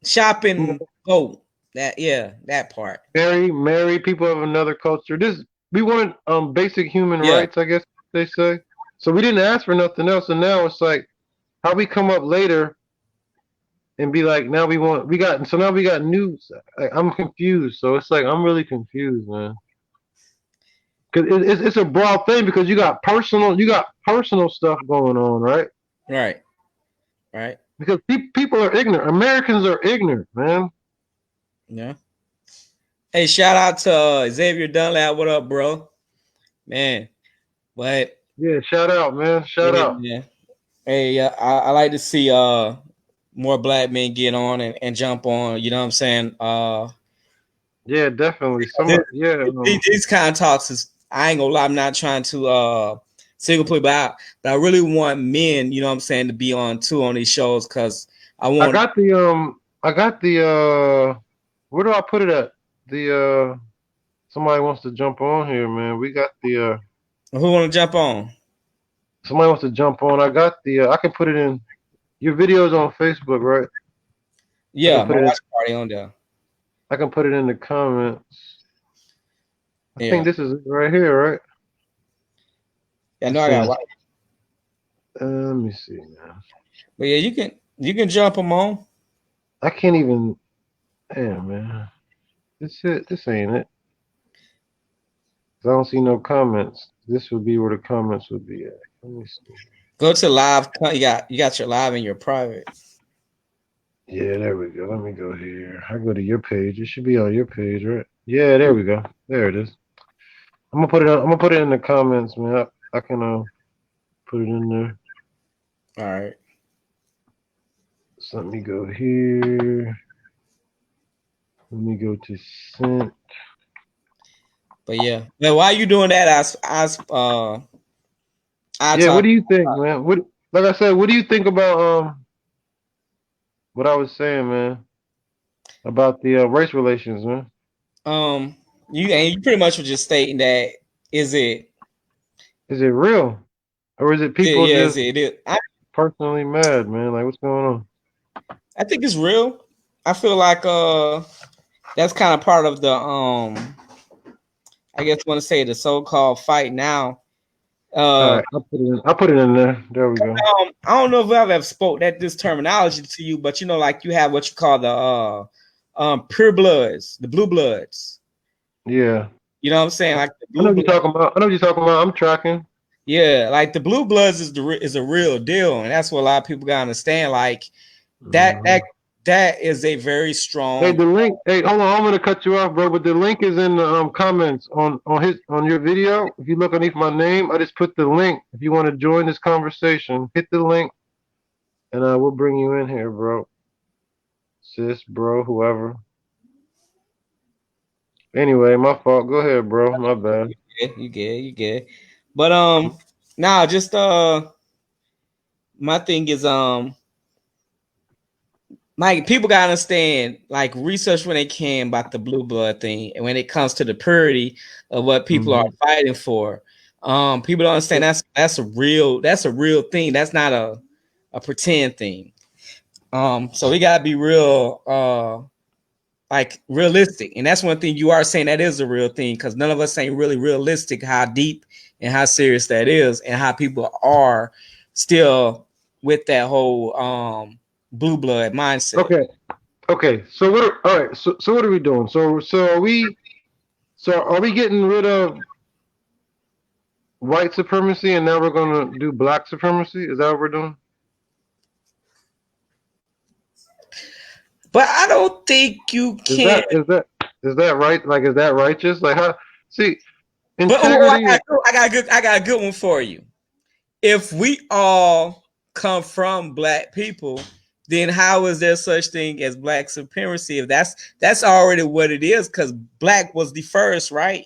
Shopping, you vote. That, yeah, that part. marry people of another culture. This we wanted basic human Yeah. rights, I guess they say. So we didn't ask for nothing else, and now it's like how we come up later and be like, now now we got news. I'm confused, so it's like I'm really confused, man. Because it's a broad thing because you got personal stuff going on, right? Right. Right. Because people are ignorant. Americans are ignorant, man. Yeah. Hey, shout out to Xavier Dunlap. What up, bro? Man, but Yeah, shout out, man. Shout yeah, out. man. Hey, I like to see more black men get on and jump on. You know what I'm saying? Yeah, definitely. This, Yeah, these kind of talks is, I ain't gonna lie. I'm not trying to single people out, but I really want men. You know what I'm saying, to be on too on these shows because I want. I got the where do I put it at? The somebody wants to jump on here, man. We got the Who want to jump on? somebody wants to jump on. I got the I can put it in your videos on Facebook, right? I can Yeah, my put it in watch party on there. I can put it in the comments. I Yeah, think this is it right here, right? I It know I got. says let me see now. But yeah, you can jump them on. I can't even damn man. This ain't it. 'Cause I don't see no comments. This would be where the comments would be at. Let me see. Go to live. You got your live and your private. Yeah, there we go. Let me go here. I go to your page. It should be on your page, right? Yeah, there we go. There it is. I'm gonna put it. I'm gonna put it in the comments, man. I can put it in there. All right. So let me go here. Let me go to sent. But yeah. But while you doing that, I Yeah, what talk. do you think, man? What, like I said, what do you think about what I was saying, man, about the race relations, man? Um, you pretty much were just stating that is it? Is it real, or is it people Yeah, is just it? It is. personally mad, man? Like, what's going on? I think it's real. I feel like that's kind of part of the I guess want to say the so-called fight now. All Uh, right, I'll put it in. I'll put it in there. There we go. I don't know if I've ever spoke that this terminology to you, but you know, like you have what you call the pure bloods, the blue bloods. Yeah, You know what I'm saying? Like the I know blue what you're blood. talking about. I know what you're talking about. I'm tracking. Yeah, like the blue bloods is a real deal, and that's what a lot of people gotta understand. Like that Hmm. that that is a very Hey, strong. the link. Hey, hold on. I'm gonna cut you off, bro. But the link is in the comments on your video. If you look underneath my name, I just put the link. If you want to join this conversation, hit the link, and we'll bring you in here, bro. Sis, bro, whoever. Anyway, my fault. Go ahead, bro. My bad. You get. But now just my thing is like people gotta understand like research when they can about the blue blood thing and when it comes to the purity of what people are Hmm. fighting for. People don't understand that's a real thing. That's not a pretend thing. So we gotta be real like realistic. And that's one thing you are saying that is a real thing because none of us ain't really realistic how deep and how serious that is and how people are still with that whole blue blood mindset. Okay. Okay. So what? All right. So what are we doing? So are we? So are we getting rid of white supremacy and now we're gonna do black supremacy? Is that what we're doing? But I don't think you Is can. that is that is that right? Like, is that righteous? Like, how? See, But integrity. I got a good one for you. If we all come from black people, then how is there such thing as black supremacy? If that's already what it is, because black was the first, right?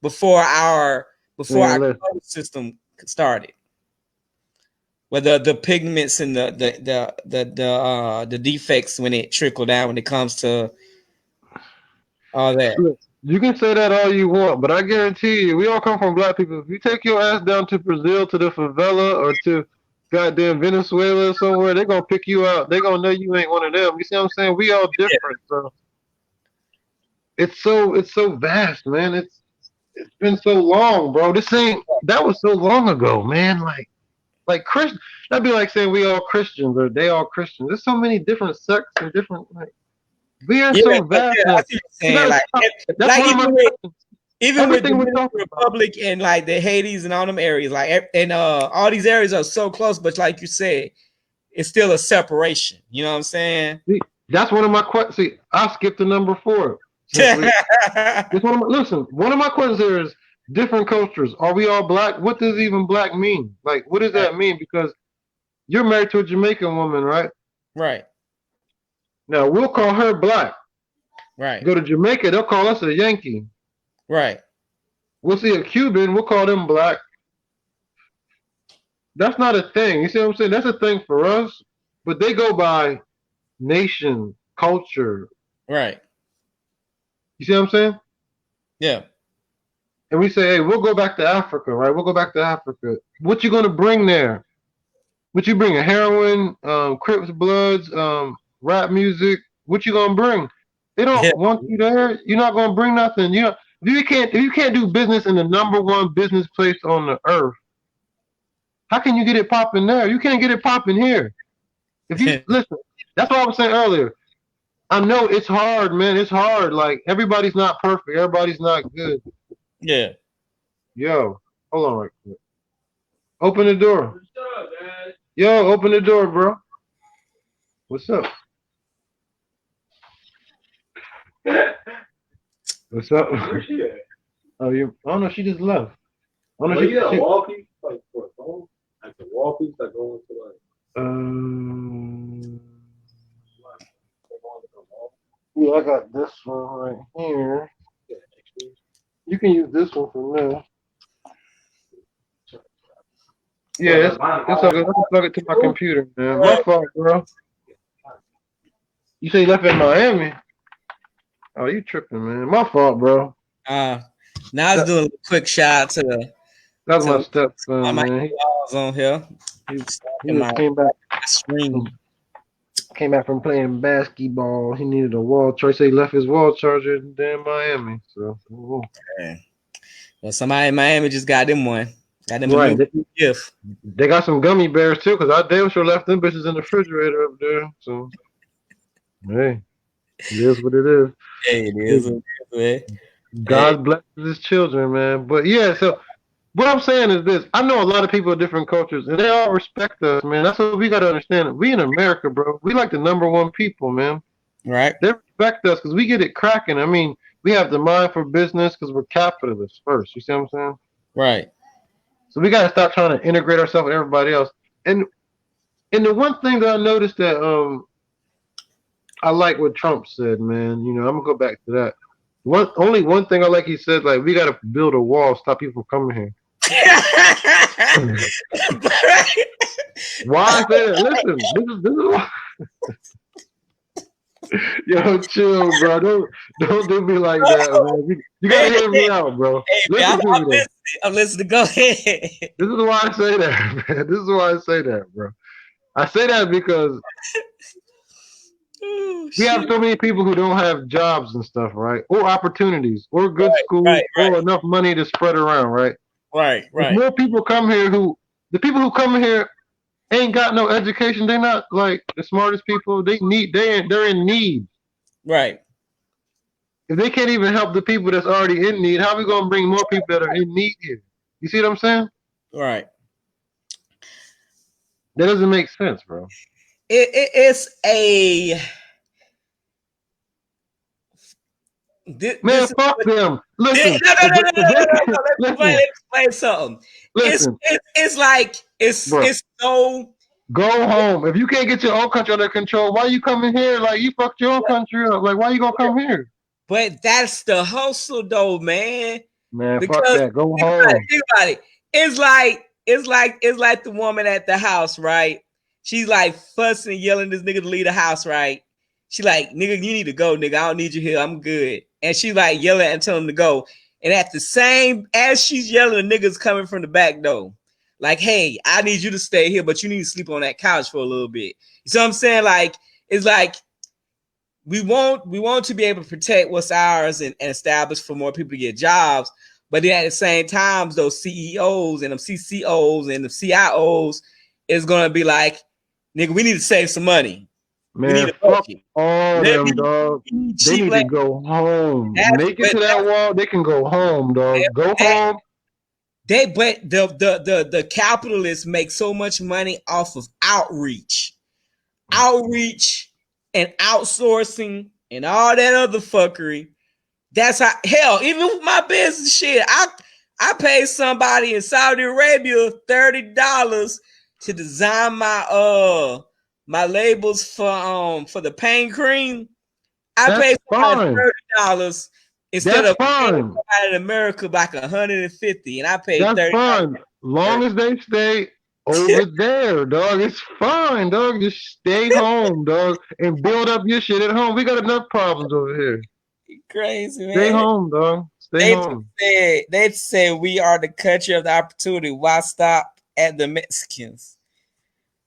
Before our before Man, our listen. color system started. Where the pigments and the defects when it trickle down when it comes to all that. Look, you can say that all you want, but I guarantee you, we all come from black people. If you take your ass down to Brazil, to the favela, or to goddamn Venezuela or somewhere, they're gonna pick you out. They're gonna know you ain't one of them. You see what I'm saying? We all different, so it's so vast, man. It's been so long, bro. This ain't that was so long ago, man. Like Christian, that'd be like saying we all Christians or they all Christians. There's so many different sects and different like we are Yeah, so but vast yeah, I now. see what you're You saying. gotta Like, stop. That's like one of my questions. even with Everything we're Dominican talking about. Republic and like the Hades and all them areas, like and all these areas are so close, but like you said, it's still a separation. You know what I'm saying? See, that's one of my questions. See, I skipped to number four. Since we, this one of my, listen, one of my questions here is different cultures. Are we all black? What does even black mean? Like, what does that mean? Because you're married to a Jamaican woman, right? Right, Now we'll call her black. right, Go to Jamaica, they'll call us a Yankee. right. We'll see a Cuban, we'll call them black. That's not a thing. You see what I'm saying? That's a thing for us, but they go by nation, culture. Right. You see what I'm saying? Yeah. And we say, hey, we'll go back to Africa, right? We'll go back to Africa. What you gonna bring there? What you bring? A heroin, Crips, Bloods, rap music. What you gonna bring? They Yeah. don't want you there. You're not gonna bring nothing. You know, if you can't do business in the number one business place on the earth, how can you get it popping there? You can't get it popping here. If you listen, that's what I was saying earlier. I know it's hard, man. It's hard. Like everybody's not perfect. Everybody's not good. Yeah. Yo, hold on right quick. Open the door. Yo, open the door, bro. What's up? What's up? Where's she at? Oh, you? I don't know. She just left. I don't know. Well, you got a wall piece like for a phone, like the wall piece that go into like. Um. Yeah, I got this one right here. You can use this one for now. Yeah, it's okay. I can plug it to my computer, man. My fault, bro. You say you left in Miami? Oh, you tripping, man. My fault, bro. Now I was That, doing a quick shout out to the that's my to stepson, my man. in-laws on here. He, he In my just came back stream. from playing basketball. He needed a wall charger. He left his wall charger in damn Miami. So, Yeah. Well, somebody in Miami just got them one. Got them a right. new gift. They got some gummy bears too, cause I damn sure left them bitches in the refrigerator up there. So, hey, it is what it is. Hey, it is what it is, man. Hey, God blesses his children, man. But yeah, so what I'm saying is this: I know a lot of people of different cultures, and they all respect us, man. That's what we got to understand. We in America, bro. We like the number one people, man. right, They respect us because we get it cracking. I mean, we have the mind for business because we're capitalists first. You see what I'm saying? right. So we got to stop trying to integrate ourselves with everybody else. And the one thing that I noticed that I like what Trump said, man. You know, I'm gonna go back to that. Only one thing I like, he said, like, we got to build a wall, stop people from coming here. Why I say that? Listen, this is why. Yo, chill, bro. Don't do me like that, man. You gotta hear me out, bro. Hey, man, Listen to me though. I'm listening. Go ahead. This is why I say that, man. This is why I say that, bro. I say that because Oh, we have shit. so many people who don't have jobs and stuff, right? Or opportunities, or good Right, schools, right, or enough money to spread around, right? right, If right, more people come here the people who come here ain't got no education, they're not like the smartest people. They're in need. right. If they can't even help the people that's already in need, how are we gonna bring more people that are in need here? You see what I'm saying? Right. That doesn't make sense, bro. It's a Man, this is fuck them. no, Listen, no, no, no, no, if no, they no, can, no. Let me explain something. listen, It's like bro. it's so Go home. If you can't get your own country under control, why you coming here? Like you fucked your own country up. Like why you gonna come here? but that's the hustle though, man. Man, fuck Because that. Go home. think about it. It's like the woman at the house, right? She's like fussing and yelling at this nigga to leave the house, right? She like, nigga, you need to go, nigga. I don't need you here. I'm good. And she like yelling and telling him to go. And at the same as she's yelling, the nigga's coming from the back door. Like, hey, I need you to stay here, but you need to sleep on that couch for a little bit. You see what I'm saying? Like, it's like we want to be able to protect what's ours and establish for more people to get jobs. But then at the same time, those CEOs and them CCOs and the CIOs is gonna be like, nigga, we need to save some money. We need Man, a fuck budget. all Let them, me dog. They cheap need labor. to go home. That's Make it but to that wall. They can go home, dog. Go home. but the capitalists make so much money off of outreach and outsourcing and all that other fuckery. That's how hell, even with my business shit, I paid somebody in Saudi Arabia $30 to design my labels for the pain cream. I That's paid somebody fine. $30 instead That's of paying fine. somebody in America like 150, and I paid That's fine. $30. Long as they stay over there, dog. It's fine, dog. Just stay home, dog, and build up your shit at home. We got enough problems over here. Crazy, Stay man. home, dog. Stay They home. said we are the country of the opportunity. Why stop at the Mexicans?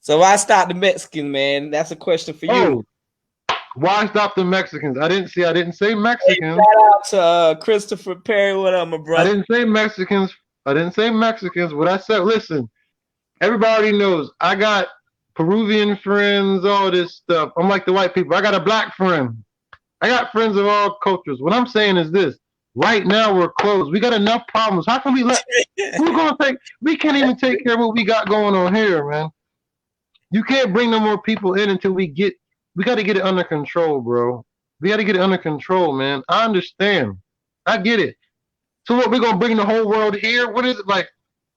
So why stop the Mexicans, man? That's a question for you. Oh, why stop the Mexicans? I didn't say Hey, Mexicans. shout out to Christopher Perry. What up, my I brother? didn't say Mexicans. I didn't say Mexicans. What I said, listen, everybody knows I got Peruvian friends, all this stuff. I'm like the white people. I got a black friend. I got friends of all cultures. What I'm saying is this. Right now we're closed. We got enough problems. How can we let who's gonna take we can't even take care of what we got going on here, man. You can't bring no more people in until we gotta get it under control, bro. We gotta get it under control, man. I understand. I get it. So what? We're gonna bring the whole world here? What is it like?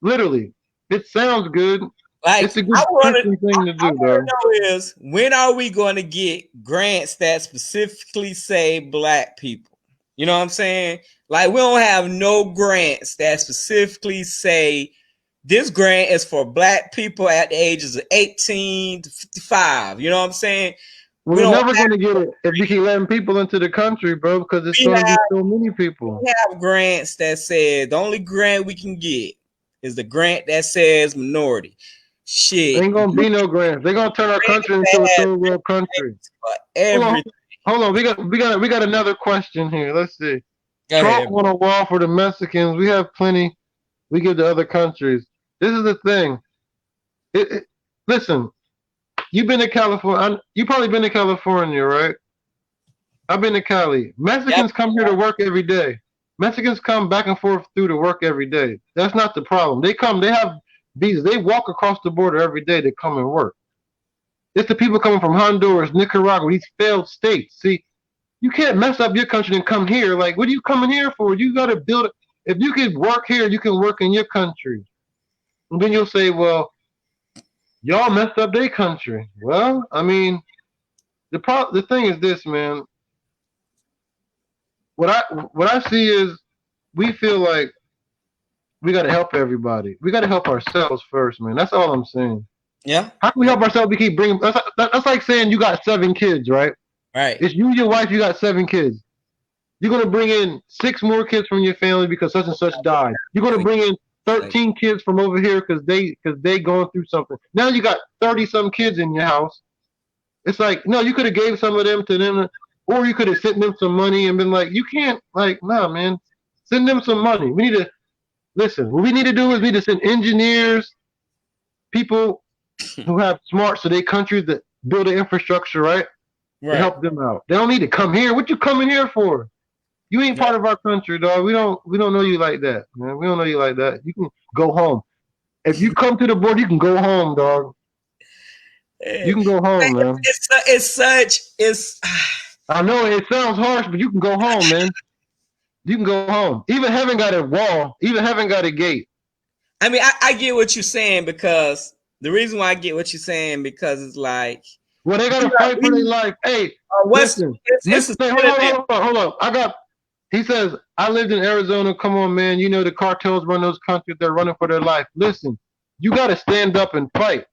Literally, it sounds good. Like It's a good Christian thing to I do, want though. to know is when are we going to get grants that specifically say black people? You know what I'm saying? Like we don't have no grants that specifically say this grant is for black people at the ages of 18 to 55. You know what I'm saying? We We're don't never have, gonna get it if we keep letting people into the country, bro, because it's we going to be have, so many people. we have grants that says the only grant we can get is the grant that says minority. Shit, Ain't gonna you be no grants. They're gonna turn our country into a have third world country. for Hold on, everything. hold on. We got another question here. Let's see. Go Trump ahead. want a wall for the Mexicans. We have plenty. We give to other countries. This is the thing. It, listen, you've been to California. You probably been to California, right? I've been to Cali. Yep. Mexicans come here to work every day. Mexicans come back and forth through to work every day. That's not the problem. They come. They have visas. They walk across the border every day to come and work. It's the people coming from Honduras, Nicaragua, these failed states. See, you can't mess up your country and come here. Like, what are you coming here for? You got to build it. If you can work here, you can work in your country. And then you'll say, well, y'all messed up their country. Well, I mean, the thing is this, man. What I what I see is we feel like we got to help everybody. We got to help ourselves first, man. That's all I'm saying. Yeah. How can we help ourselves? We keep bringing. That's like saying you got 7 kids, right? Right. It's you and your wife. You got 7 kids. You're gonna bring in 6 more kids from your family because such and such died. You're gonna bring in 13 kids from over here because they going through something. Now you got 30 some kids in your house. It's like no, you could have gave some of them to them, or you could have sent them some money and been like, you can't like nah, man, send them some money. We need to listen. What we need to do is we need to send engineers, people who have smarts to their countries that build the infrastructure right to Right. help them out. They don't need to come here. What you coming here for? You ain't Yeah. part of our country, dog. We don't know you like that, man. We don't know you like that. You can go home. If you come to the border, you can go home, dog. You can go home, man. It's such it's I know it sounds harsh, but you can go home, man. You can go home. Even heaven got a wall. Even heaven got a gate. I mean I get what you're saying because the reason why I get what you're saying because it's like Well, they we gotta are fight for their we life. Hey, what's listen, it's listen. a Hey, hold on, sentiment. hold on, hold on. I got. He says I lived in Arizona. Come on, man. You know the cartels run those countries. They're running for their life. Listen, you got to stand up and fight.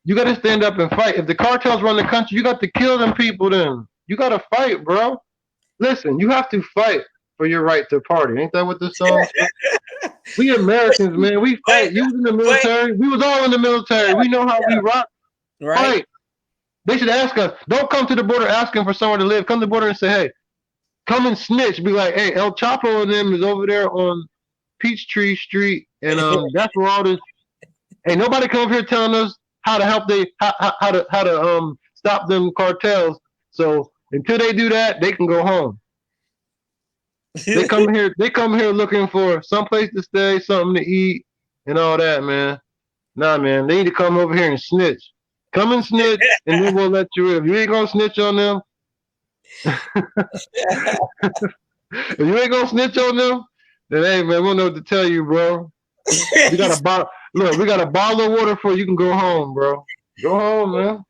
You got to stand up and fight. If the cartels run the country, you got to kill them people. Then you got to fight, bro. Listen, you have to fight for your right to party. Ain't that what the song says? We Americans, man, we but, fight. You was in the but military. We was all in the military. We know how we rock. right. Fight. They should ask us. Don't come to the border asking for somewhere to live. Come to the border and say, hey, come and snitch. Be like, hey, El Chapo and them is over there on Peachtree Street, and that's where all this. Ain't nobody come here telling us how to help they how to stop them cartels. So until they do that, they can go home. They come here. They come here looking for some place to stay, something to eat, and all that, man. Nah, man, they need to come over here and snitch. Come and snitch, and then we'll let you in. If you ain't gonna snitch on them, if you ain't gonna snitch on them, then hey, man, we'll know what to tell you, bro. We got a bottle. Look, we got a bottle of water for you. You can go home, bro. Go home, man.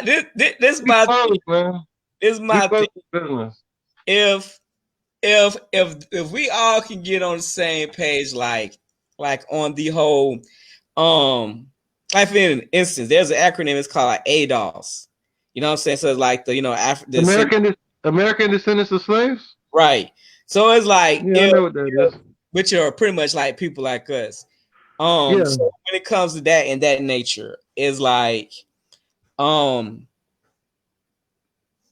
This We my close, thing. man. This is We my close thing. the business. If if we all can get on the same page, like on the whole, like for instance, there's an acronym. It's called like ADOS. You know what I'm saying? So it's like the American descendants of slaves. right. So it's like Yeah, I know what that is. which are pretty much like people like us. Yeah, So when it comes to that and that nature, is like, um,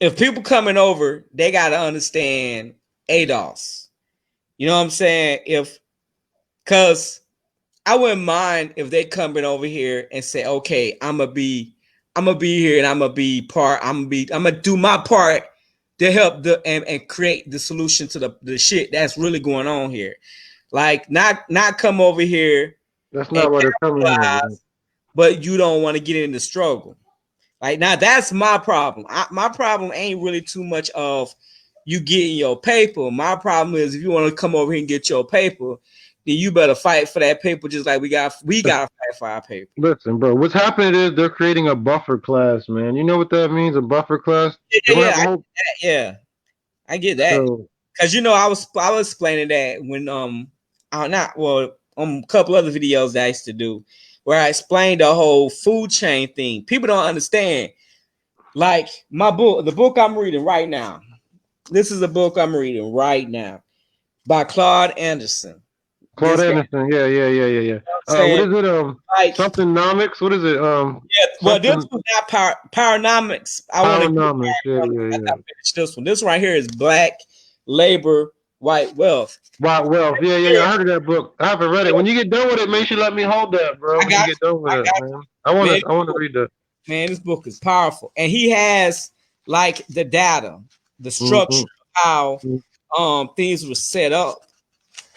if people coming over, they got to understand ADOS. You know what I'm saying? Cause I wouldn't mind if they coming over here and say, okay, I'm gonna be here and I'm gonna do my part to help and create the solution to the shit that's really going on here. Like not come over here that's and not why they're coming here, bro. capitalize, but you don't want to get in the struggle. Like now, that's my problem. My problem ain't really too much of you getting your paper. My problem is if you want to come over here and get your paper, then you better fight for that paper just like we gotta fight for our paper. Listen, bro. What's happening is they're creating a buffer class, man. You know what that means? A buffer class. Yeah, They're gonna yeah, have a whole. yeah. I get that. So Cause I was explaining that when not well a couple other videos that I used to do where I explained the whole food chain thing. People don't understand. Like my book, the book I'm reading right now. This is a book I'm reading right now by Claude Anderson. Claude This guy, you know Anderson. Yeah, yeah, yeah, yeah, yeah. what I'm saying, What is it? like, Something nomics. What is it? yeah, well, this Something was not Powernomics. I want to get powernomics. Yeah, yeah, after I yeah. finish this one. This one right here is Black Labor, White Wealth. Wild Wealth. Yeah, yeah, Here, yeah. I heard of that book. I haven't read it. When you get done with it, make sure you let me hold that, bro. I When you got get done with I it, got man. I wanna, man. I wanna read that. Man, this book is powerful, and he has like the data, the Mm-hmm. structure, how things were set up,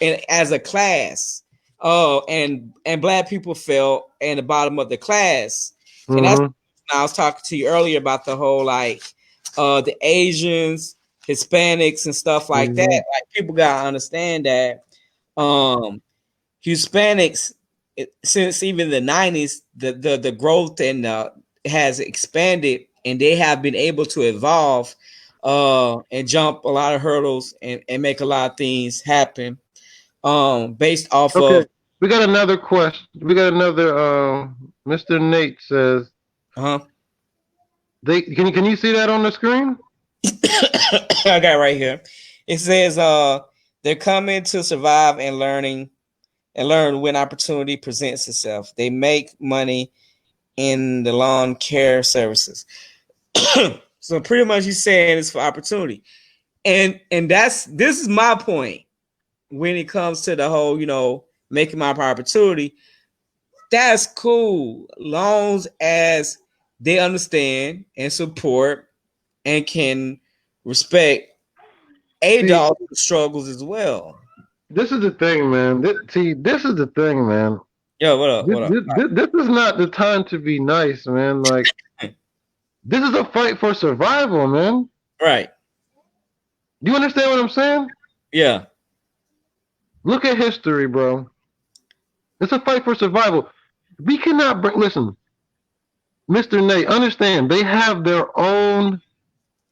and as a class, and black people fell in the bottom of the class, and that's Mm-hmm. I was talking to you earlier about the whole like the Asians, Hispanics, and stuff like that. Mm-hmm. Like people gotta understand that um Hispanics, since even the 90s, the growth and has expanded, and they have been able to evolve and jump a lot of hurdles and make a lot of things happen based off Okay. of We got another question. We got another. Mr. Nate says uh-huh. they can you see that on the screen? I got right here. It says they're coming to survive and learn when opportunity presents itself. They make money in the lawn care services. So pretty much he's saying it's for opportunity. And this is my point when it comes to the whole, making my opportunity. That's cool. Long as they understand and support and can respect See, adult struggles as well. this is the thing, man. This is the thing, man. Yo, what up? This, What up? this, this, this is not the time to be nice, man. Like, this is a fight for survival, man. Right. Do you understand what I'm saying? Yeah. Look at history, bro. It's a fight for survival. We cannot bring. Listen, Mr. Nate, understand. They have their own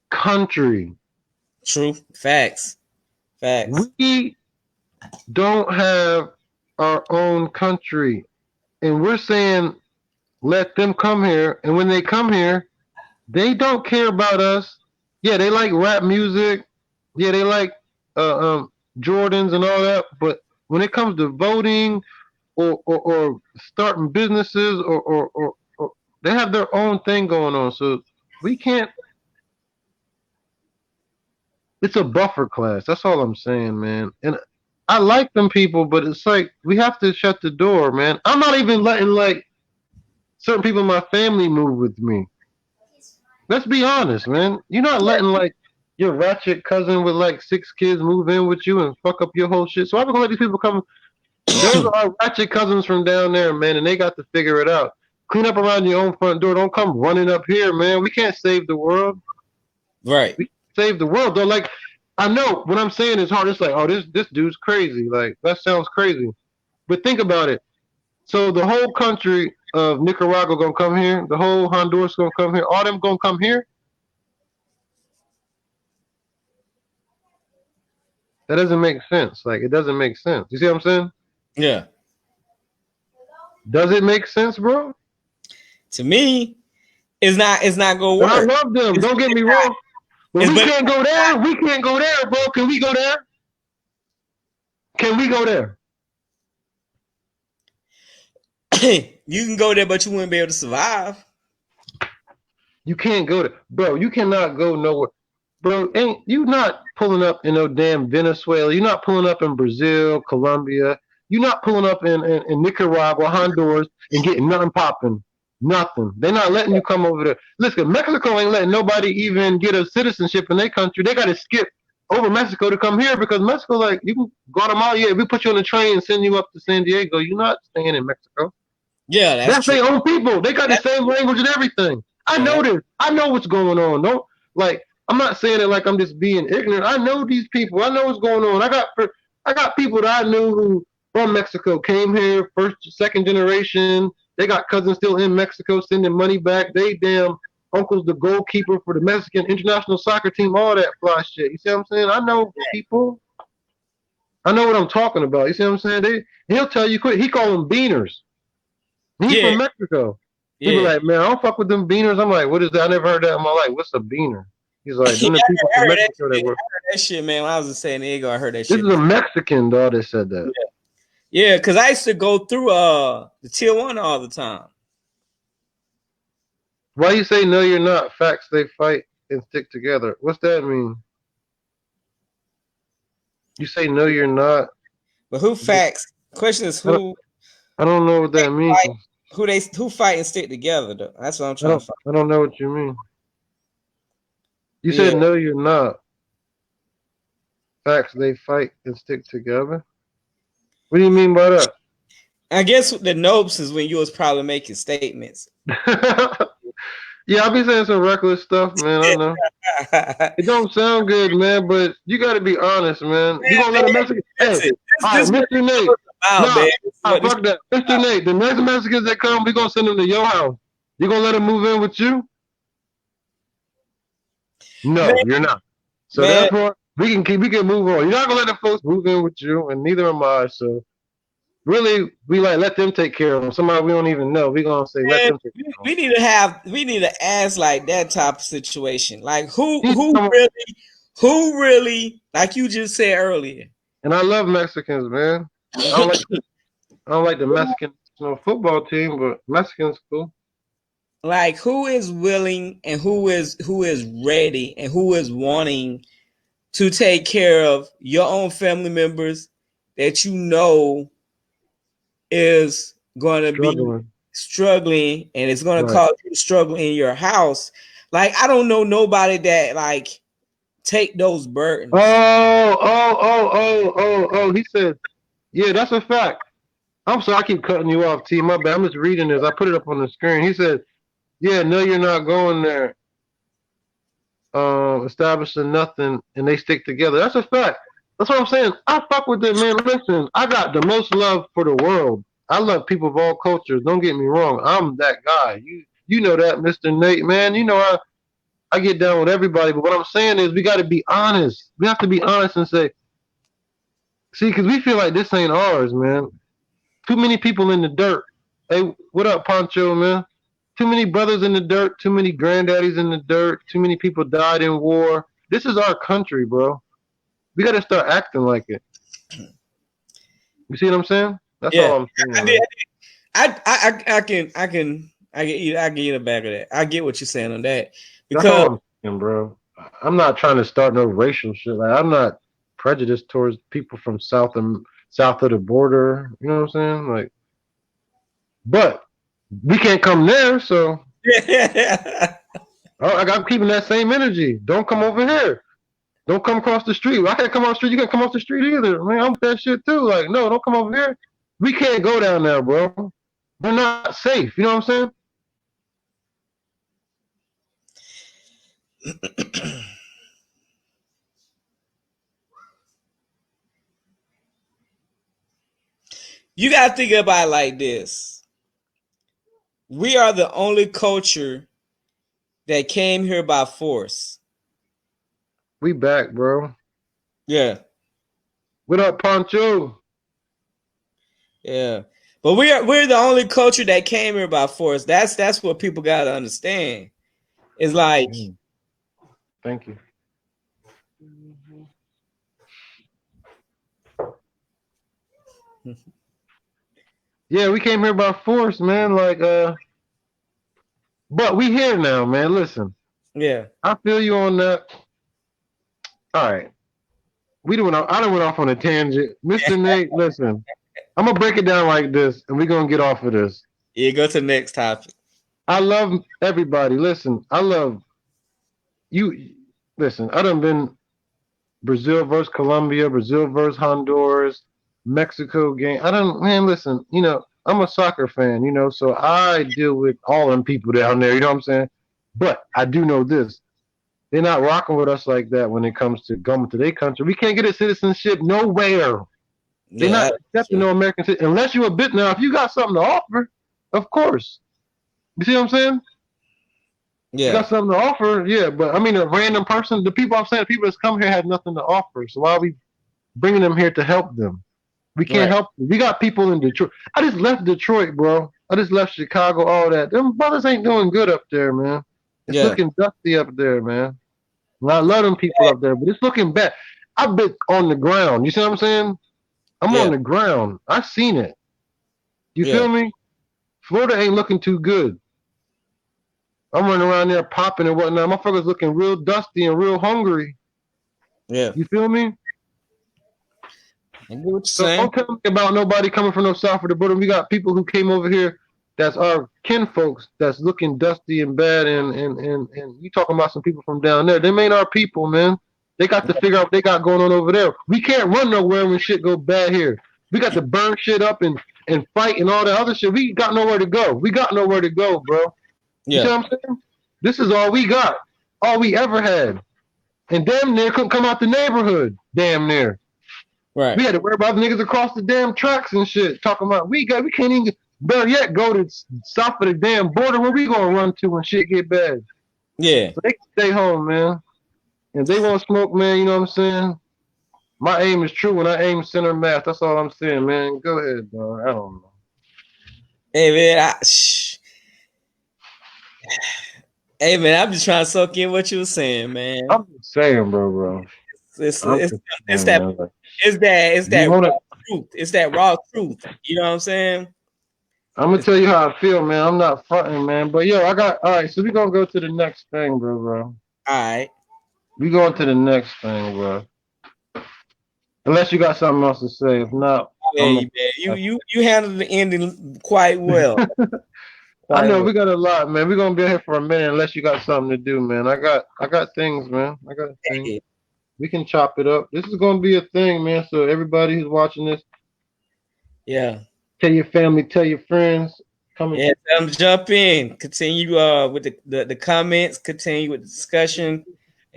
country. True. Facts. Facts. We don't have our own country, and we're saying let them come here. And when they come here, they don't care about us. Yeah, they like rap music. Yeah, they like uh, um, Jordans and all that. But when it comes to voting or starting businesses or they have their own thing going on. So we can't. It's a buffer class. That's all I'm saying, man. And I like them people, but it's like we have to shut the door, man. I'm not even letting like certain people in my family move with me. Let's be honest, man. You're not letting like your ratchet cousin with like 6 kids move in with you and fuck up your whole shit. So I'm gonna let these people come. Those are our ratchet cousins from down there, man, and they got to figure it out. Clean up around your own front door. Don't come running up here, man. We can't save the world. Right. We save the world though. Like I know what I'm saying is hard. It's like, oh, this dude's crazy. Like that sounds crazy. But think about it. So the whole country of Nicaragua gonna come here. The whole Honduras gonna come here. All them gonna come here. That doesn't make sense. Like it doesn't make sense. You see what I'm saying? Yeah. Does it make sense, bro? To me, it's not gonna And I work. love them. It's, Don't get me it's wrong. But not. we But can't go there. We can't go there, bro. Can we go there? Can we go there? you can go there, but you wouldn't be able to survive. You can't go there, bro. You cannot go nowhere, bro. Ain't you not pulling up in no damn Venezuela? You're not pulling up in Brazil, Colombia. You're not pulling up in Nicaragua, Honduras, and getting nothing popping. Nothing. They're not letting you come over there. Listen, Mexico ain't letting nobody even get a citizenship in their country. They got to skip over Mexico to come here because Mexico, like, you can Guatemala. Yeah, if we put you on a train and send you up to San Diego, you're not staying in Mexico. Yeah, that's That's true. their own people. They got the That's same language and everything. I yeah, know this. I know what's going on. Don't like I'm not saying it like I'm just being ignorant. I know these people. I know what's going on. I got people that I knew who from Mexico came here first, second generation. They got cousins still in Mexico sending money back. They damn uncle's the goalkeeper for the Mexican international soccer team. All that fly shit. You see what I'm saying? I know people. I know what I'm talking about. You see what I'm saying? He'll tell you quick. He call them beaners. He Yeah, from Mexico. He be yeah. like, man, I don't fuck with them beaners. I'm like, what is that? I never heard that in my life. What's a beaner? He's like, Yeah, them the people I from heard that Mexico that shit. were. I heard that shit, man. When I was in San Diego, I heard that This shit is a before. Mexican dog that said that. Yeah, because I used to go through the tier one all the time. Why you say no? You're not. Facts they fight and stick together. What's that mean? You say no, you're not. But who facts? Question is I don't, who I don't know what they that means. fight, who fight and stick together though. That's what I'm I trying to don't. find. I don't know what you mean. You Yeah, said no, you're not. Facts they fight and stick together. What do you mean by that? I guess the nopes is when you was probably making statements. Yeah, I be saying some reckless stuff, man. I know. man, It don't sound good, man, but you got to be honest, man. You gonna let a man, Mexican? Hey, listen, all right, this is what Mr. this Nate. was about, Nah, man. This is what this fuck that, Mr. about. Nate. The next Mexicans that come, we gonna send them to your house. You gonna let them move in with you? Man, No, you're not. So man, therefore, we can move on. You're not gonna let the folks move in with you, and neither am I. So really, we like let them take care of them. Somebody we don't even know. We gonna say let man, them take care of we need to ask like that type of situation. Like them. who really like you just said earlier. And I love Mexicans, man. I don't like I don't like the Mexican football team, but Mexicans cool. Like who is willing and who is ready and who is wanting to take care of your own family members that you know is going to be Struggling. struggling and it's going to Right. cause you to struggle in your house. Like I don't know nobody that like take those burdens. Oh. He said, yeah, that's a fact. I'm sorry, I keep cutting you off, T. My bad. I'm just reading this. I put it up on the screen. He said, yeah, no, you're not going there. Establishing nothing, and they stick together. That's a fact. That's what I'm saying. I fuck with them, man. Listen, I got the most love for the world. I love people of all cultures. Don't get me wrong. I'm that guy. You know that, Mr. Nate, man. You know I get down with everybody. But what I'm saying is we got to be honest. We have to be honest and say, see, because we feel like this ain't ours, man. Too many people in the dirt. Hey, what up, Poncho, man? Too many brothers in the dirt. Too many granddaddies in the dirt. Too many people died in war. This is our country, bro. We got to start acting like it. You see what I'm saying? That's Yeah, all I'm saying, I did. man. I get you the back of that. I get what you're saying on that That's because all I'm saying, bro. I'm not trying to start no racial shit. Like I'm not prejudiced towards people from south of the border. You know what I'm saying? Like, but we can't come there, so yeah, I'm keeping that same energy. Don't come over here. Don't come across the street. I can't come off the street. You can't come off the street either. Man, I'm with that shit too. Like, no, don't come over here. We can't go down there, bro. We're not safe. You know what I'm saying? you gotta think about it like this. We are the only culture that came here by force. We back, bro. Yeah, What up, Poncho? yeah. But we're the only culture that came here by force. That's what people gotta understand. It's like Thank you. Yeah, we came here by force, man. Like, but we here now, man. Listen, yeah. I feel you on that. All right, I done went off on a tangent, Mr. Nate. Listen, I'm gonna break it down like this, and we're gonna get off of this. Yeah, go to the next topic. I love everybody. Listen, I love you. Listen, I done been Brazil versus Colombia, Brazil versus Honduras, Mexico game. I don't, man, listen, I'm a soccer fan, so I deal with all them people down there, you know what I'm saying? But I do know this. They're not rocking with us like that when it comes to going to their country. We can't get a citizenship nowhere. They're Yeah, not that's accepting true. no American citizen unless you're a bit. Now, if you got something to offer, of course. You see what I'm saying? You Yeah, got something to offer, yeah. But I mean, a random person, the people I'm saying, the people that's come here had nothing to offer. So why are we bringing them here to help them? We can't right. help them. We got people in Detroit. I just left Detroit, bro. I just left Chicago, all that. Them brothers ain't doing good up there, man. It's Yeah, looking dusty up there, man. And I love them people up there, but it's looking bad. I've been on the ground. You see what I'm saying? I'm on yeah, the ground. I seen it. You yeah, feel me? Florida ain't looking too good. I'm running around there popping and whatnot. Motherfuckers looking real dusty and real hungry. yeah. You feel me? I get what you're So saying. don't tell me about nobody coming from no south of the border. We got people who came over here that's our kin folks that's looking dusty and bad and you talking about some people from down there. Them ain't our people, man. They got to figure out what they got going on over there. We can't run nowhere when shit go bad here. We got to burn shit up and fight and all that other shit. We got nowhere to go. We got nowhere to go, bro. You see Yeah, what I'm saying? This is all we got. All we ever had. And damn near couldn't come out the neighborhood. Damn near. right. We had to worry about niggas across the damn tracks and shit. Talking about we can't even better yet go to south of the damn border where we gonna run to when shit get bad. Yeah. So they can stay home, man. If they want to smoke, man, you know what I'm saying? My aim is true when I aim center mass. That's all I'm saying, man. Go ahead, dog. I don't know. Hey man, hey man, I'm just trying to soak in what you were saying, man. I'm just saying, bro. It's I'm it's just it's saying, that man. Like, it's you that wanna raw truth. It's that raw truth. You know what I'm saying? I'm gonna It's tell you how I feel, man. I'm not fronting, man. But yo, I got all right, so we gonna go to the next thing, bro. all right. We going to the next thing, bro. Unless you got something else to say. If not, I'm Hey man, you handled the ending quite well. I Quite know well. we got a lot, man. We're gonna be here for a minute unless you got something to do, man. I got things, man. I got things. Hey, We can chop it up. This is gonna be a thing, man. So everybody who's watching this, yeah. tell your family, tell your friends, come and Yeah, jump in. Continue with the comments, continue with the discussion.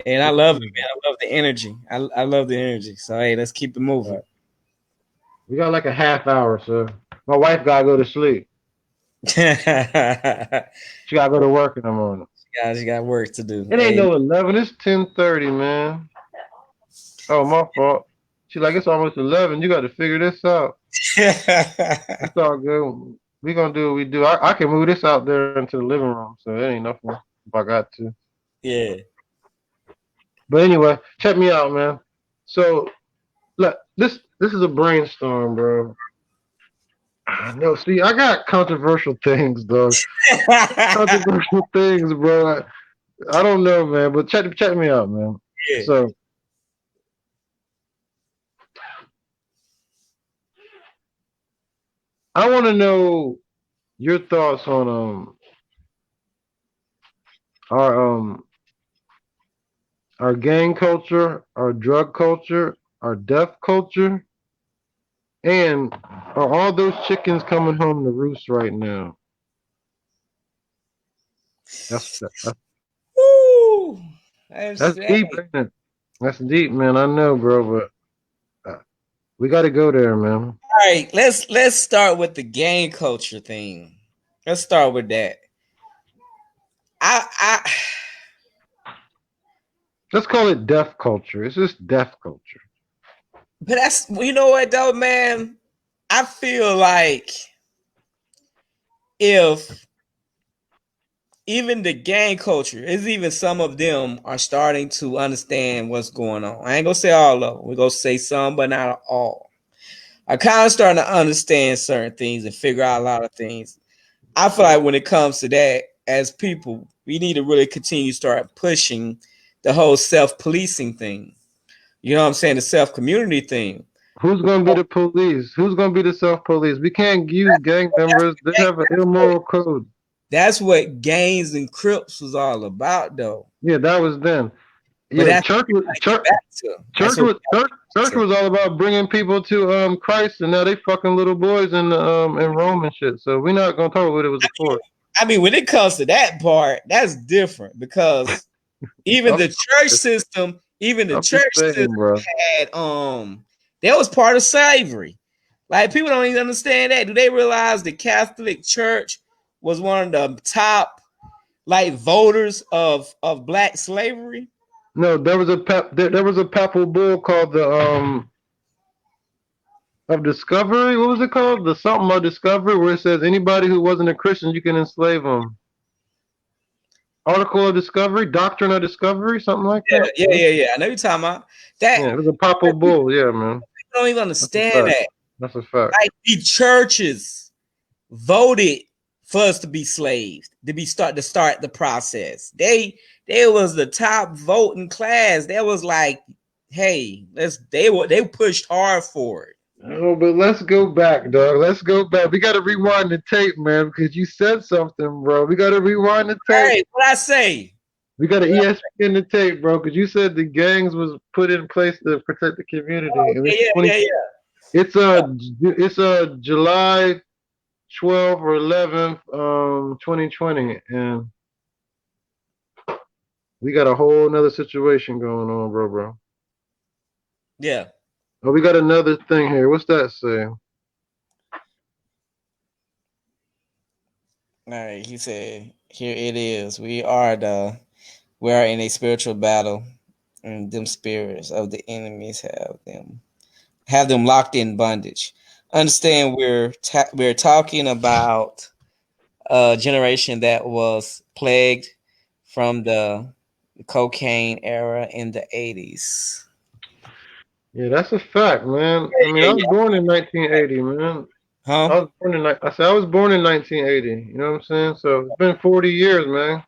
And I love it, man. I love the energy. I love the energy. So hey, let's keep it moving. we got like a half hour, so my wife gotta go to sleep. Guys, She gotta go to work in the morning. you got work to do. It ain't Hey. no 11. It's 10:30, man. Oh, my fault. She like it's almost 11. You got to figure this out. It's all good. We gonna do what we do. I can move this out there into the living room, so it ain't nothing if I got to. Yeah. But anyway, check me out, man. So look, this is a brainstorm, bro. No, see, I got controversial things, dog. Controversial things, bro. I don't know, man. But check me out, man. Yeah. So I want to know your thoughts on our our gang culture, our drug culture, our death culture, and are all those chickens coming home to roost right now? That's Woo! That's, that's hey. deep, ain't it? That's deep, man. I know, bro, but we got to go there, man. All right, let's start with the gang culture thing. Let's start with that. I Let's call it death culture. It's just death culture. but that's you know what though, man. I feel like if even the gang culture is even some of them are starting to understand what's going on. I ain't gonna say all of them. We're gonna say some, but not all. I kind of starting to understand certain things and figure out a lot of things. I feel like when it comes to that, as people, we need to really continue to start pushing the whole self-policing thing. You know what I'm saying? The self-community thing. Who's gonna be the police? Who's gonna be the self police? We can't use gang members. They have an immoral code. That's what gangs and Crips was all about, though. Yeah, that was then. But Yeah, back to. That's what church was all about bringing people to Christ, and now they fucking little boys in Rome and shit. So we're not gonna talk about what it was before. I mean, when it comes to that part, that's different because Even I'm the church system, even the I'm just church system saying, bro. had that was part of slavery. Like people don't even understand that. Do they realize the Catholic Church was one of the top like voters of black slavery? No, there was a papal bull called the of discovery. What was it called? The something of discovery, where it says anybody who wasn't a Christian, you can enslave them. Article of discovery, doctrine of discovery, something like Yeah, that. yeah, yeah, yeah. I know you're talking about that. Yeah, it was a papal bull. Yeah, man, People don't even that's a understand fact. that. That's a fact. Like the churches voted for us to be slaves, to start the process. They was the top voting class. They was like, hey, they pushed hard for it. Oh, but let's go back, dog. Let's go back. We got to rewind the tape, man, because you said something, bro. We got to rewind the tape. Hey, what I say? We got to ESPN the tape, bro, because you said the gangs was put in place to protect the community. Oh, And yeah, yeah, yeah, yeah. it's July 12th or 11th, 2020, and we got a whole nother situation going on, bro. Yeah. Oh, we got another thing here. What's that say? All right. He said, "Here it is. We are in a spiritual battle, and them spirits of the enemies have them locked in bondage. Understand we're talking about a generation that was plagued from the cocaine era in the 80s. Yeah, that's a fact, man. I mean, Yeah, I yeah, was born in 1980, man. huh? I said I was born in 1980. You know what I'm saying? So it's been 40 years, man.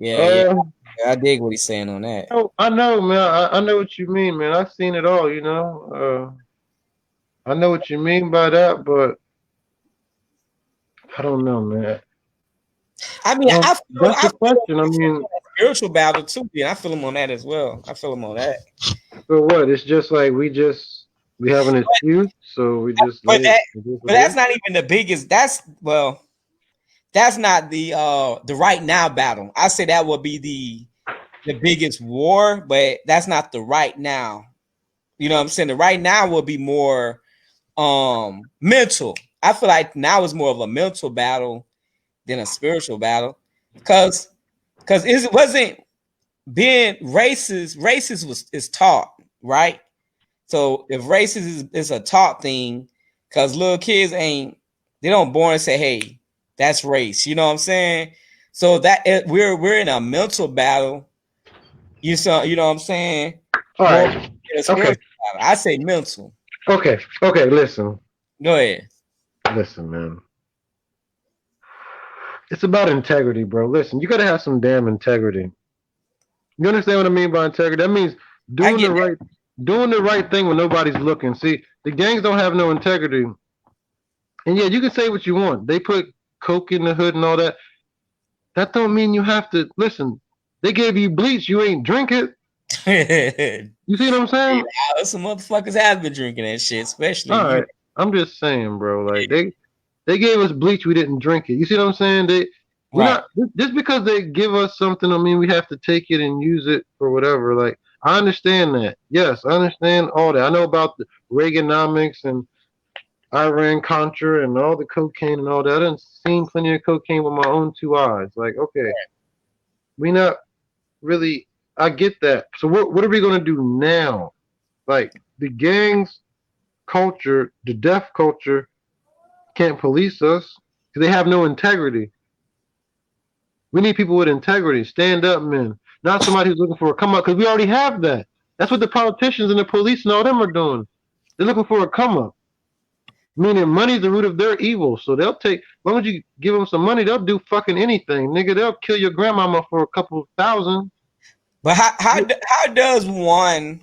Yeah, yeah. Uh, I dig what he's saying on that. I know, man. I know what you mean, man. I've seen it all. I know what you mean by that, but I don't know, man. I mean, That's I the feel him question. I mean, on that spiritual battle too. Yeah, I feel him on that as well. I feel him on that. so what? It's just like we have an excuse, so we just let But it. that, It is but what it that's is. not even the biggest. That's not the right now battle. I say that would be the biggest war, but that's not the right now. You know what I'm saying? The right now will be more mental. I feel like now is more of a mental battle than a spiritual battle. Cause it wasn't being racist is taught, right? So if racist is a taught thing, because little kids they don't born and say, hey, that's race. You know what I'm saying? So we're in a mental battle. You know what I'm saying? All More right. than a Okay. spiritual battle. I say mental. Okay. Listen. Go ahead. Listen, man. It's about integrity, bro. Listen, you gotta have some damn integrity. You understand what I mean by integrity? That means I doing the get that. right doing the right thing when nobody's looking. See, the gangs don't have no integrity. And yeah, you can say what you want. They put coke in the hood and all that. That don't mean you have to listen. They gave you bleach, you ain't drink it. You see what I'm saying? Some motherfuckers have been drinking that shit, especially All right. I'm just saying, bro. Like they gave us bleach, we didn't drink it. You see what I'm saying? We're right. not just because they give us something. I mean, we have to take it and use it for whatever. Like I understand that. Yes, I understand all that. I know about the Reaganomics and Iran Contra and all the cocaine and all that. I've seen plenty of cocaine with my own two eyes. Like, okay, we not really. I get that. So what are we gonna do now? Like the gangs culture, the deaf culture can't police us because they have no integrity. We need people with integrity, stand up men, not somebody who's looking for a come up because we already have that. That's what the politicians and the police and all them are doing. They're looking for a come up, meaning money's the root of their evil. So they'll take, as long as you give them some money, they'll do fucking anything. Nigga, they'll kill your grandmama for a couple of thousand. But how does one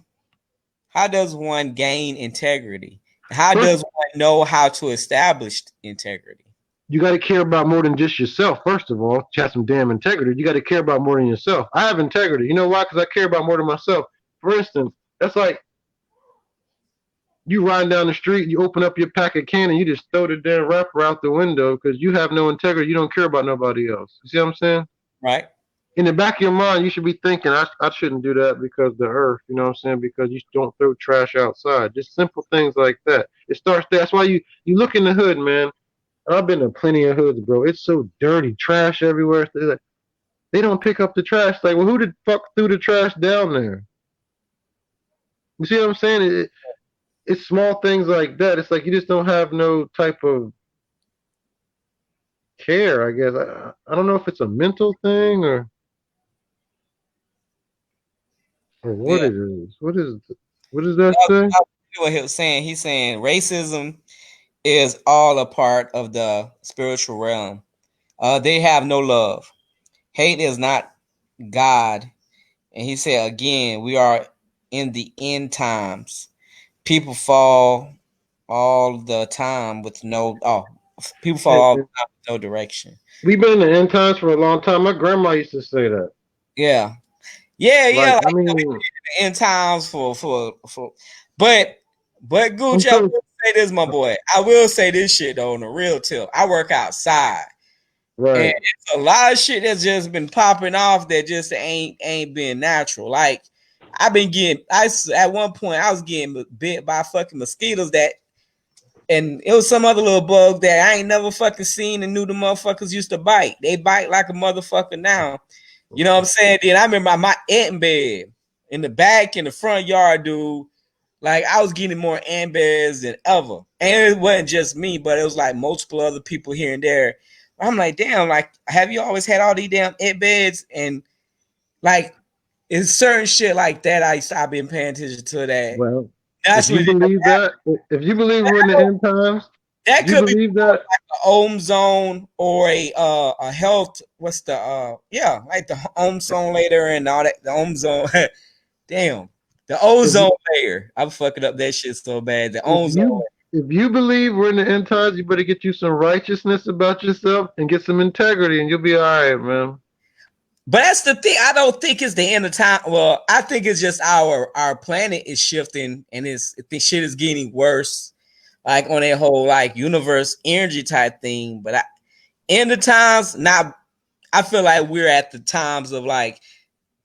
gain integrity? How First, does one know how to establish integrity? you got to care about more than just yourself. First of all, to have some damn integrity, you got to care about more than yourself. I have integrity. You know why? Because I care about more than myself. For instance, that's like you riding down the street, you open up your pack of candy, you just throw the damn wrapper out the window because you have no integrity. You don't care about nobody else. You see what I'm saying? Right? in the back of your mind, you should be thinking, I shouldn't do that because the earth, you know what I'm saying? Because you don't throw trash outside. Just simple things like that. It starts there. That's why you look in the hood, man. And I've been to plenty of hoods, bro. It's so dirty, trash everywhere. They don't pick up the trash. Like, well, who the fuck threw the trash down there? You see what I'm saying? It's small things like that. It's like you just don't have no type of care, I guess. I don't know if it's a mental thing or what Yeah. it is. What does that say? What he was saying, he's saying racism is all a part of the spiritual realm. They have no love. Hate is not God. And he said again, we are in the end times. People fall all the time with no people fall And, all the and time with no direction. we've been in the end times for a long time. My grandma used to say that. Yeah. Yeah, yeah, Like, like I you know, mean, we in times for but I'm Gooch, I so will say this, my boy. I will say this shit though on the real tip. I work outside. And right. it's a lot of shit that's just been popping off that just ain't been natural. Like I've been getting at one point I was getting bit by fucking mosquitoes that and it was some other little bug that I ain't never fucking seen and knew the motherfuckers used to bite. They bite like a motherfucker now. You know what I'm saying? Then I remember my ant bed in the back in the front yard, dude. Like I was getting more ant beds than ever. And it wasn't just me, but it was like multiple other people here and there. I'm like, damn, like, have you always had all these damn ant beds? And like it's certain shit like that I've been paying attention to that Well, if you naturally believe that, if you believe we're in the end times, if that you could be believe that, an ohm zone or a health what's the yeah like the ohm zone later and all that the ohm zone damn the if ozone you, layer I'm fucking up that shit so bad the if ozone you layer. if you believe we're in the end times, you better get you some righteousness about yourself and get some integrity, and you'll be all right, man. But that's the thing I don't think it's the end of time. Well, I think it's just our planet is shifting and the shit is getting worse like on a whole like universe energy type thing but end of times not I feel like we're at the times of like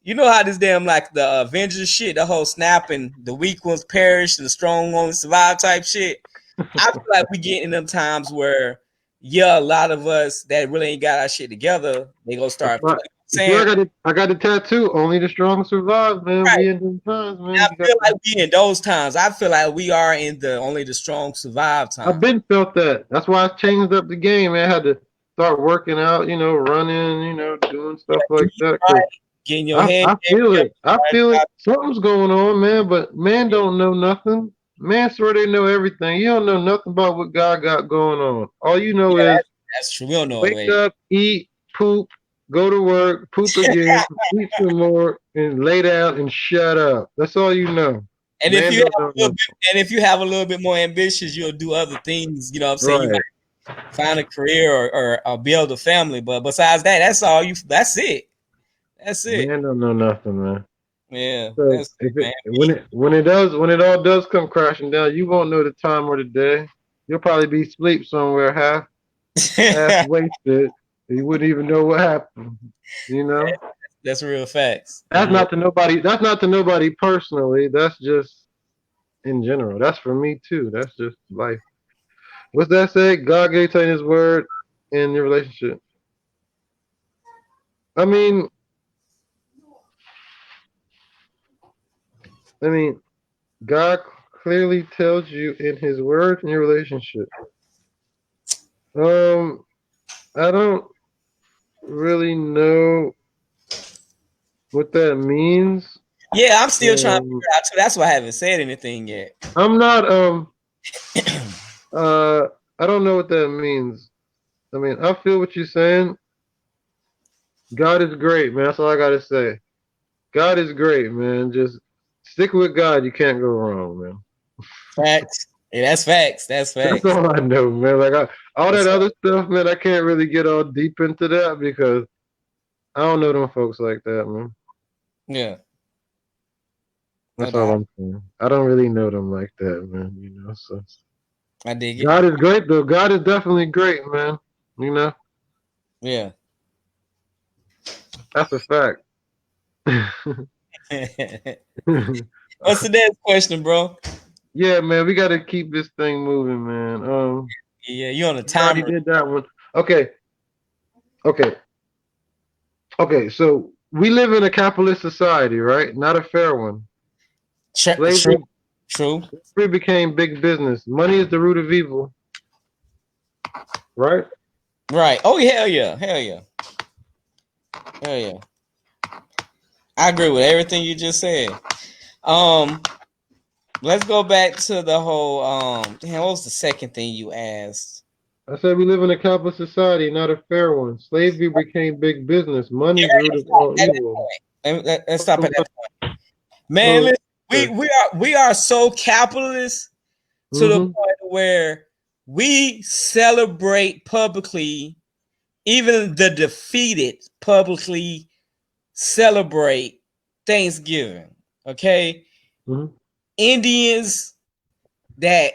you know how this damn like the Avengers shit, the whole snap and the weak ones perish and the strong ones survive type shit. I feel like we get in them times where yeah, a lot of us that really ain't got our shit together, they gonna That's start why. You see, saying I got a tattoo. Only the strong survive, man. right. We in them times, I man. You got. feel like we in those times. I feel like we are in the only the strong survive I've time. been felt that. That's why I changed up the game, man. I had to start working out, running, doing stuff like Eat that. right, Cause getting your head I feel every it. I feel it. other Something's going on, man. But man don't know nothing. Man swear they know everything. You don't know nothing about what God got going on. All you know yeah, is that's true. We don't know it, wake right? up, eat, poop, go to work, poop again, eat some more, and lay down and shut up. That's all you know. And if Man you don't have know a little nothing. bit, and if you have a little bit more ambitions, you'll do other things. You know what I'm saying? You Right. might find a career or build a family. But besides that, that's all you. That's it. That's it. Man don't know nothing, man. Yeah, So that's it, if it man. when it all does come crashing down, you won't know the time or the day. You'll probably be asleep somewhere, half wasted. You wouldn't even know what happened. You know, That's real facts. That's real. That's not to nobody personally. That's just in general. That's for me too. That's just life. What's that say? God gave you His word in your relationship. I mean, I mean, God clearly tells you in His word in your relationship. Um, I don't really know what that means. Yeah, I'm still trying to Um, figure out too. That's why I haven't said anything yet. I'm not uh I don't know what that means. I mean, I feel what you're saying. God is great, man. That's all I gotta say. God is great, man. Just stick with God. You can't go wrong, man. Facts. Yeah, that's facts. That's That's facts. all I know, man. All that That's other stuff, man. I can't really get all deep into that because I don't know them folks like that, man. yeah, no That's all doubt. I'm saying. I don't really know them like that, man. So I dig it. God is great, though. God is definitely great, man. You know. Yeah. That's a fact. What's the next question, bro? Yeah, man, we got to keep this thing moving, man. Yeah, you on the We already timer. did that one. Okay, okay, okay. So we live in a capitalist society, right? Not a fair one. True, Slavery, true. slavery became big business. Money is the root of evil, right? Right. Oh, hell yeah. Hell yeah. Hell yeah. I agree with everything you just said. Um, let's go back to the whole damn, what was the second thing you asked? I said we live in a capitalist society, not a fair one. Slavery became big business. Money Yeah, is the root of all at that evil. point. Let's stop at that point. Man, Oh, listen, okay. we are so capitalist to the Mm-hmm. point where we celebrate publicly, even the defeated publicly celebrate Thanksgiving. Okay. Mm-hmm. Indians that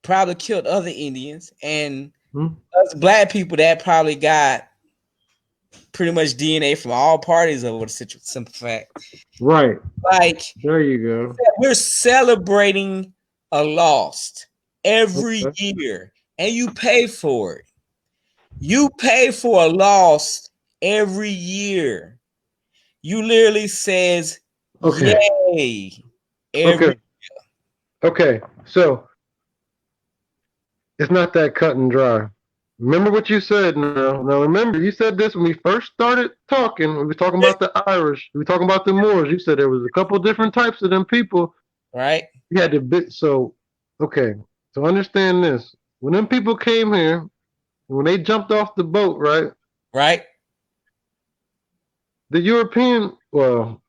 probably killed other Indians, and Mm-hmm. us black people that probably got pretty much DNA from all parties over the simple fact. Right. Like There you go. we're celebrating a loss every Okay. year, and you pay for it. You pay for a loss every year. You literally says Okay. yay every. Okay. Okay. So it's not that cut and dry. Remember what you said now. Now remember, you said this when we first started talking. We were talking about the Irish. We were talking about the Moors. You said there was a couple different types of them people. Right, You had to bit so okay. So understand this. When them people came here, when they jumped off the boat, right? right, The European well,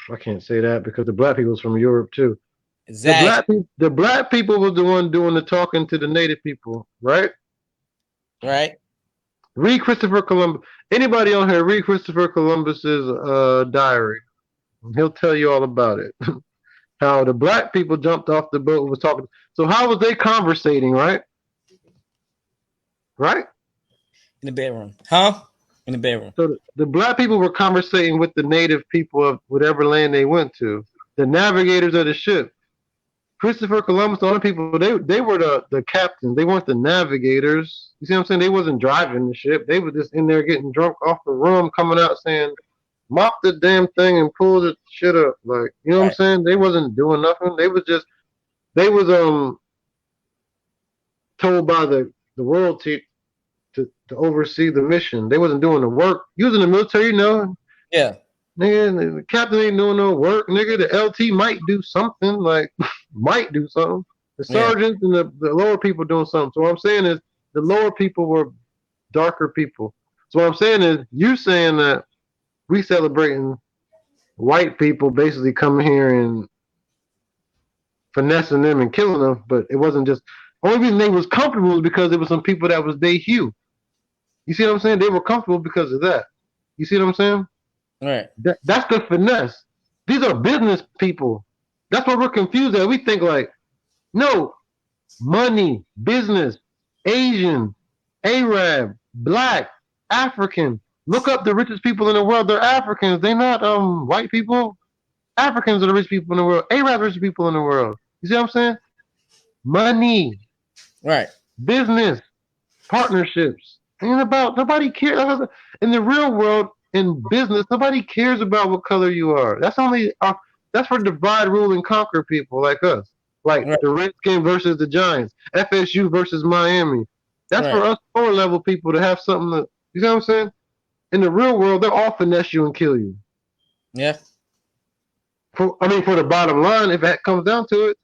I can't say that because the black people's from Europe too. exactly, The black people was the one doing the talking to the native people, right? right. Read Christopher Columbus. Anybody on here read Christopher Columbus's diary? He'll tell you all about it. How the black people jumped off the boat and was talking. So how was they conversating, right? Right? In the bedroom, huh? In the bedroom. So the black people were conversating with the native people of whatever land they went to, the navigators of the ship. Christopher Columbus, the other people, they were the captains. They weren't the navigators. You see what I'm saying? They wasn't driving the ship. They were just in there getting drunk off the rum, coming out saying, "Mop the damn thing and pull the shit up." Like, you know what I'm Right, saying? They wasn't doing nothing. They was told by the royalty to oversee the mission. They wasn't doing the work. Using the military, you know, yeah, nigga, the captain ain't doing no work, nigga. The LT might do something, like might do something. The yeah, sergeants and the lower people doing something. So what I'm saying is the lower people were darker people. So what I'm saying is you saying that we celebrating white people basically coming here and finessing them and killing them, but it wasn't just only reason they was comfortable was because it was some people that was they hue. You see what I'm saying? They were comfortable because of that. You see what I'm saying? right, That's the finesse. These are business people. That's what we're confused at. We think like, no, money, business, Asian, Arab, black, African. Look up the richest people in the world. They're Africans. They're not white people. Africans are the rich people in the world. Arabs are the rich people in the world. You see what I'm saying? Money, right. business, partnerships. Ain't about nobody cares in the real world. In business, nobody cares about what color you are. That's for divide, rule, and conquer people like us. Like Right, the Redskins versus the Giants, FSU versus Miami. That's right. for us lower level people to have something to. You see what I'm saying? In the real world, they'll all finesse you and kill you. Yeah, For the bottom line, if it comes down to it,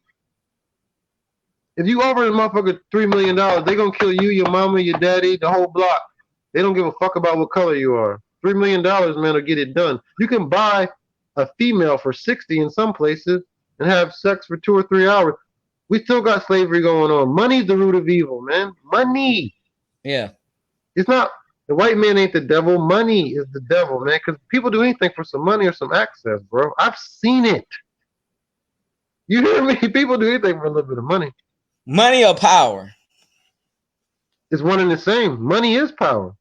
if you offer a motherfucker $3 million, they gonna kill you, your mama, your daddy, the whole block. They don't give a fuck about what color you are. $3 million, man, will get it done. You can buy a female for 60 in some places and have sex for 2 or 3 hours. We still got slavery going on. Money's the root of evil, man. Money. yeah. It's not the white man ain't the devil. Money is the devil, man. Because people do anything for some money or some access, bro. I've seen it. You hear me? People do anything for a little bit of money. Money or power? It's one and the same. Money is power.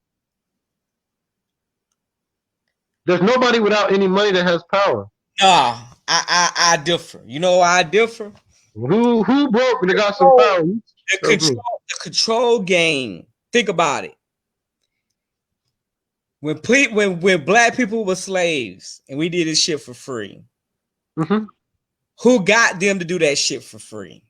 There's nobody without any money that has power. Nah, I differ. You know why I differ? Who broke and they got some Oh, power? You the tell me. control game. Think about it. When black people were slaves and we did this shit for free, Hmm. who got them to do that shit for free?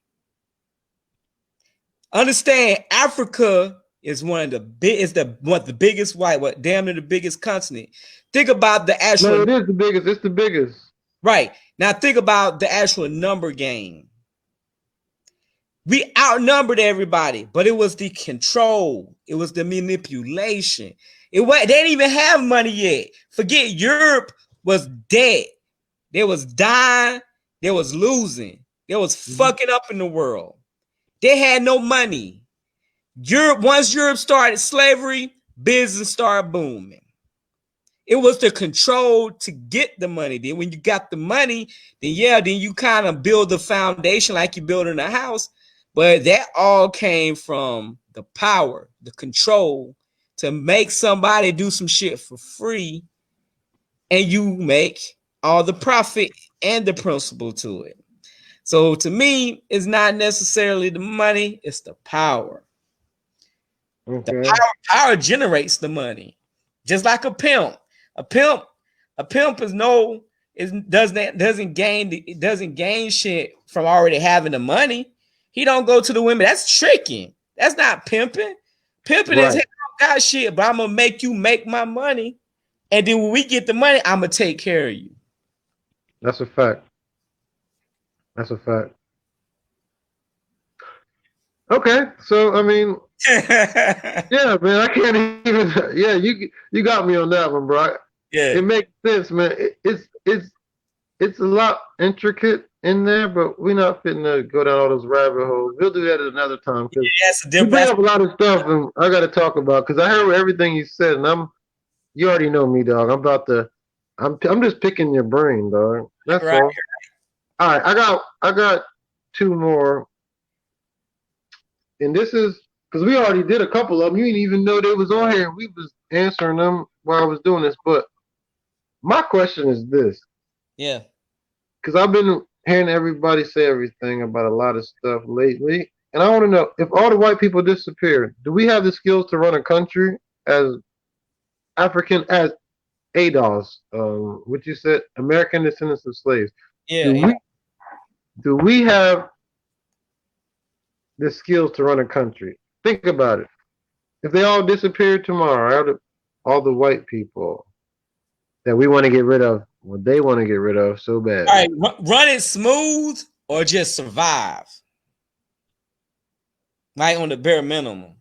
Understand, Africa is one of the big is the one of the biggest what damn near the biggest continent. Think about the No, actual it is the biggest. It's the biggest. right. Now think about the actual number game. We outnumbered everybody, but it was the control, it was the manipulation. It was they didn't even have money yet. Forget Europe was dead. They was dying, they was losing, they was Hmm. fucking up in the world. They had no money. Europe, once Europe started slavery, business started booming. It was the control to get the money. Then when you got the money, then you kind of build the foundation like you building a house. But that all came from the power, the control to make somebody do some shit for free, and you make all the profit and the principle to it. So to me, it's not necessarily the money, it's the power. The Okay. power generates the money. Just like a pimp. A pimp, a pimp is no is doesn't gain shit from already having the money. He don't go to the women. That's tricking. That's not pimping. Pimping is, hey, Right. I don't got shit, but I'm gonna make you make my money. And then when we get the money, I'm gonna take care of you. That's a fact. That's a fact. Okay. So I mean, yeah, man. I can't even. Yeah, you got me on that one, bro. Yeah. It makes sense, man. It's a lot intricate in there, but we're not fitting to go down all those rabbit holes. We'll do that at another time because That's a you different. bring That's up a lot of stuff, and I got to talk about because I heard everything you said, and you already know me, dog. I'm just picking your brain, dog. That's right. all. All right, I got two more, and this is because we already did a couple of them. You didn't even know they was on here, and we was answering them while I was doing this. But my question is this: Yeah. because I've been hearing everybody say everything about a lot of stuff lately, and I want to know if all the white people disappear, do we have the skills to run a country as African as ADOS, what you said, American descendants of slaves? Do Yeah. we have the skills to run a country? Think about it. If they all disappeared tomorrow, all the white people that we want to get rid of, what they want to get rid of so bad. All right. Run it smooth or just survive. Like on the bare minimum.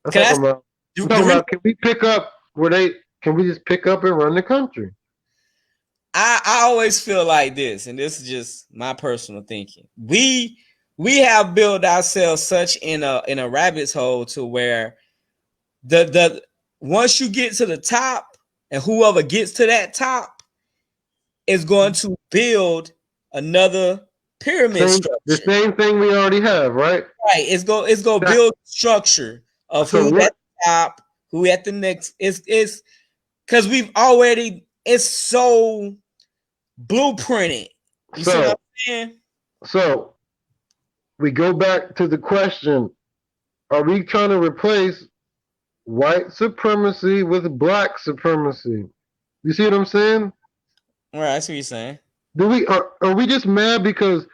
I'm Can I talking about. I'm the talking reason about. Can we pick up where they? Can we just pick up and run the country? I always feel like this, and this is just my personal thinking. We have built ourselves such in a rabbit's hole to where the once you get to the top, and whoever gets to that top is going to build another pyramid The structure. same thing we already have, right? Right. It's go That, build structure of so who's at what? the top, who at the next. It's because we've already it's so blueprinted. You see what I'm So saying? so we go back to the question: are we trying to replace white supremacy with black supremacy? You see what I'm saying? All right, I see what you're saying. Do we are we just mad because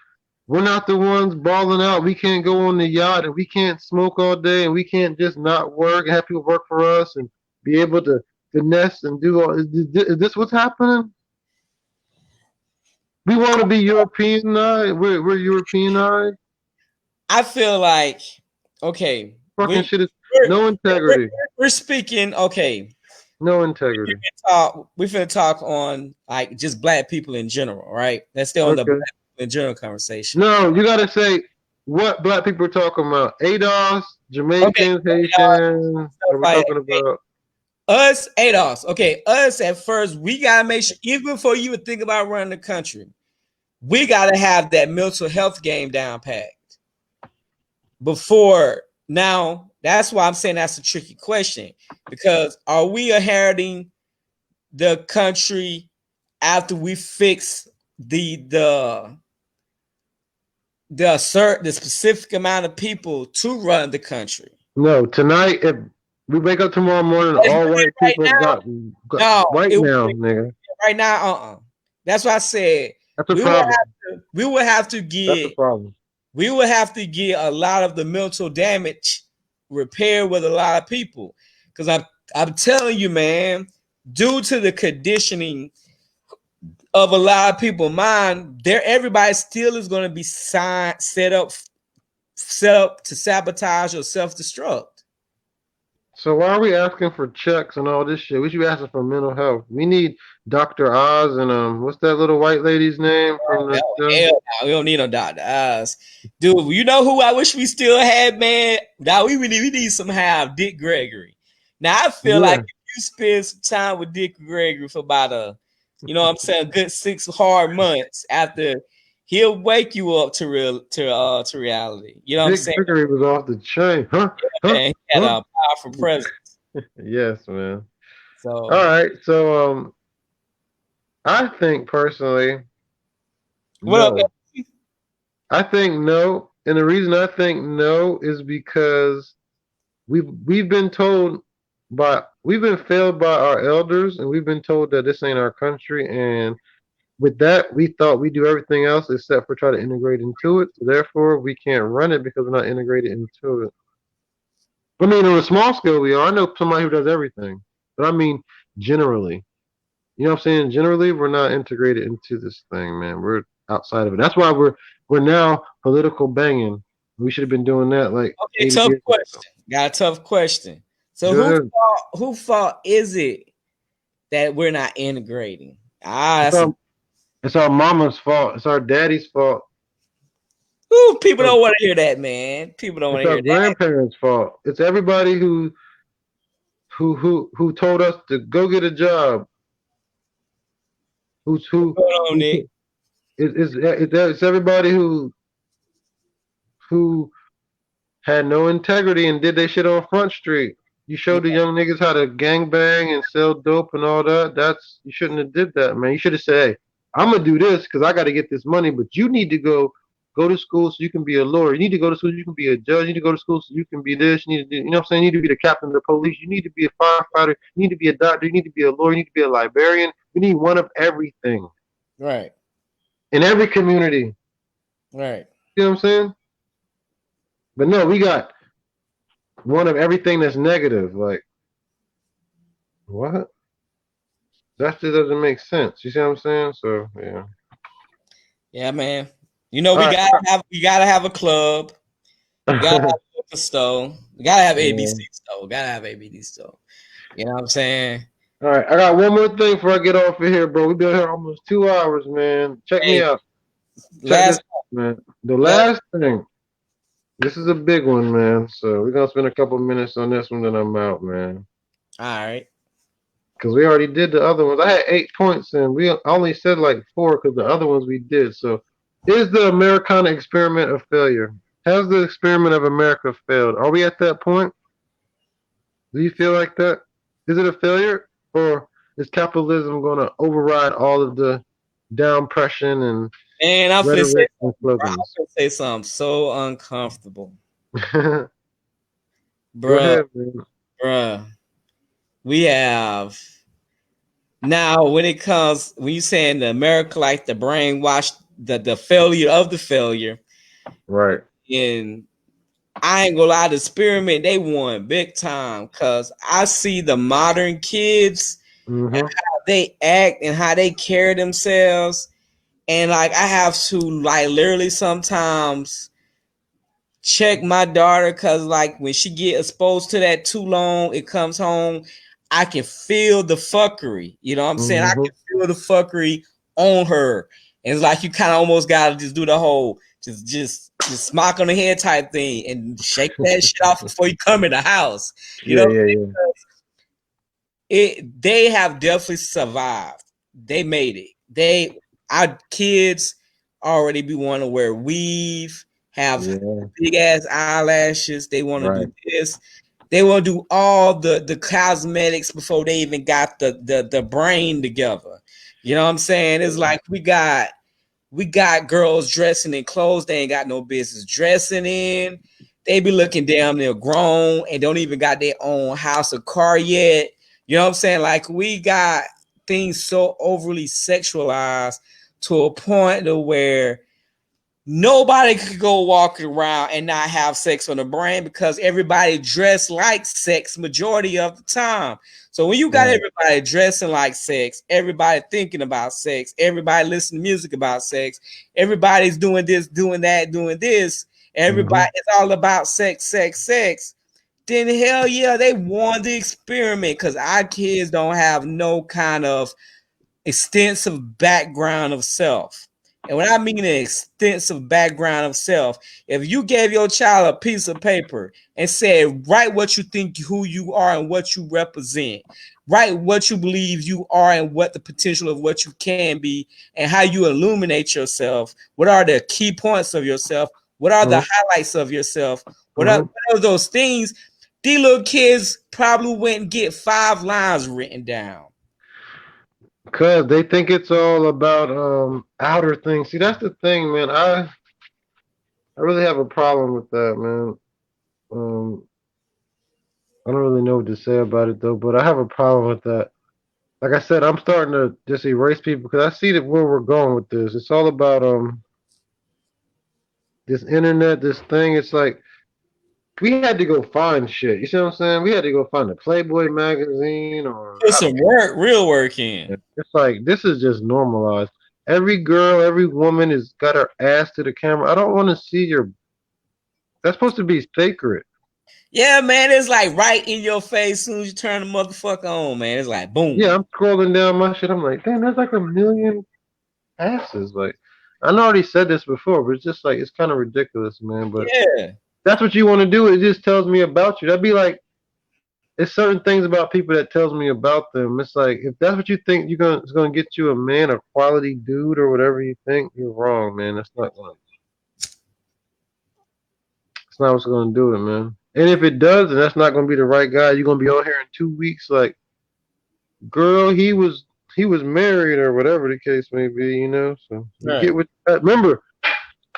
we're not the ones balling out? We can't go on the yacht and we can't smoke all day and we can't just not work and have people work for us and be able to finesse and do all. Is this what's happening? We want to be Europeanized. We're Europeanized. I feel like okay, Fucking shit is we're, no we're, integrity. we're speaking okay. No integrity. We finna talk on like just black people in general, right? Let's stay on the Okay. black people in general conversation. No, you gotta say what black people are talking about. ADOS, Okay, Jamaicans, Haitians. stuff Are we like talking about? us, ADOS. Okay, us at first, we gotta make sure even before you would think about running the country, we gotta have that mental health game down pat. Before now, that's why I'm saying that's a tricky question because are we inheriting? the country after we fix the specific amount of people to run the country. No, tonight if we wake up tomorrow morning, Let's do all it white right people got now. No, white it now, nigga. right now. That's why I said That's a we will problem. have to. We will have to That's a get. problem. We will have to get a lot of the mental damage repaired with a lot of people, because I'm telling you, man, due to the conditioning of a lot of people mind, there everybody still is going to be set up to sabotage or self-destruct. So why are we asking for checks and all this shit? We should be asking for mental health. We need Dr. Oz and what's that little white lady's name from the Oh, show? hell no, we don't need no Dr. Oz. Dude, you know who I wish we still had, man? Now we need some have Dick Gregory. Now I feel like Yeah, if you spend some time with Dick Gregory for about what I'm saying, a good 6 hard months after, he'll wake you up to reality. You know what I'm Dick saying? Gregory was off the chain. Huh? Huh? Man, he had Huh? a powerful presence. Yes, man. All So right. So I think personally, what up? no. I think no, and the reason I think no is because we've been told we've been failed by our elders, and we've been told that this ain't our country, and with that we thought we do everything else except for try to integrate into it. So therefore, we can't run it because we're not integrated into it. I mean, on a small scale, we are. I know somebody who does everything, but I mean generally. You know what I'm saying? Generally, we're not integrated into this thing, man. We're outside of it. That's why we're now political banging. We should have been doing that like Okay, 80 tough years ago. question. Got a tough question. So Go ahead. who fault is it that we're not integrating? It's That's a our it's our mama's fault. It's our daddy's fault. Ooh, people It's don't want to hear that, man. People don't want it's to our hear that. grandparents' fault. It's everybody who told us to go get a job. Who's What's going on, who Nick? it's everybody who had no integrity and did their shit on Front Street. You Yeah, showed the young niggas how to gang bang and sell dope and all that. That's you shouldn't have did that, man. You should have said, "Hey, I'm gonna do this because I got to get this money, but you need to go to school so you can be a lawyer. You need to go to school so you can be a judge. You need to go to school so you can be this. You need to do, you know what I'm saying? You need to be the captain of the police. You need to be a firefighter. You need to be a doctor. You need to be a lawyer. You need to be a librarian. We need one of everything right, in every community. right. You know what I'm saying? But no, we got one of everything that's negative. Like what? That just doesn't make sense. You see what I'm saying? So yeah. Yeah, man. All We gotta have a club. We gotta right. have a liquor store. We gotta have Yeah. ABC store. We gotta have ABC store. You know what I'm saying? All right. I got one more thing before I get off of here, bro. We've been here almost 2 hours, man. Check me Hey, out. Check this, last man. The last. last thing. This is a big one, man. So we're gonna spend a couple minutes on this one, then I'm out, man. All right. Because we already did the other ones. I had 8 points, and we only said like four because the other ones we did. So, is the Americana experiment a failure? Has the experiment of America failed? Are we at that point? Do you feel like that? Is it a failure, or is capitalism going to override all of the downpression and Man, I'm finna say rhetoric and something, bro. I'm slogans? finna say something so uncomfortable. Go Bruh, ahead, man. bruh. We have now when you saying the America like the brainwash, the failure of the failure, Right. and I ain't gonna lie, the experiment they won big time because I see the modern kids and Mm-hmm. how they act and how they carry themselves. And like I have to like literally sometimes check my daughter because like when she get exposed to that too long, it comes home. I can feel the fuckery. You know what I'm saying? I Mm-hmm. can feel the fuckery on her. And it's like you kind of almost gotta just do the whole just smack on the head type thing and shake that shit off before you come in the house. You Yeah, know, yeah, yeah. they have definitely survived. They made it. Our kids already be want to wear weave, have Yeah. big ass eyelashes. They want to do Right. this. They want to do all the cosmetics before they even got the brain together. You know what I'm saying? It's like we got girls dressing in clothes they ain't got no business dressing in. They be looking damn near grown and don't even got their own house or car yet. You know what I'm saying? Like we got things so overly sexualized to a point to where nobody could go walking around and not have sex on the brain because everybody dressed like sex majority of the time. So when you got Right. everybody dressing like sex, everybody thinking about sex, everybody listening to music about sex, everybody's doing this, doing that, doing this, Mm-hmm. everybody it's all about sex, sex, sex. Then hell yeah, they want the experiment because our kids don't have no kind of extensive background of self. And when I mean an extensive background of self, if you gave your child a piece of paper and said, write what you think who you are and what you represent, write what you believe you are and what the potential of what you can be, and how you illuminate yourself, what are the key points of yourself, what are the Mm-hmm. highlights of yourself, Mm-hmm. what are those things, these little kids probably went and get 5 lines written down. Cause they think it's all about outer things. See, that's the thing, man. I really have a problem with that, man. I don't really know what to say about it though, but I have a problem with that. Like I said, I'm starting to just erase people because I see that where we're going with this. It's all about this internet, this thing. It's like we had to go find shit. You see what I'm saying? We had to go find a Playboy magazine or Put I some don't work, real work know. in. It's like this is just normalized. Every girl, every woman has got her ass to the camera. I don't want to see your. That's supposed to be sacred. Yeah, man, it's like right in your face as soon as you turn the motherfucker on, man. It's like Yeah, boom. I'm scrolling down my shit. I'm like, damn, there's like a million asses. Like, I know I already said this before, but it's just like it's kind of ridiculous, man. But Yeah. that's what you want to do. It just tells me about you. That'd be like it's certain things about people that tells me about them. It's like if that's what you think it's gonna get you a man, a quality dude, or whatever you think, you're wrong, man. That's not what's gonna do it, man. And if it does, then that's not gonna be the right guy. You're gonna be on here in 2 weeks, like, girl, he was married or whatever the case may be, you know. So you Right. get what. Remember,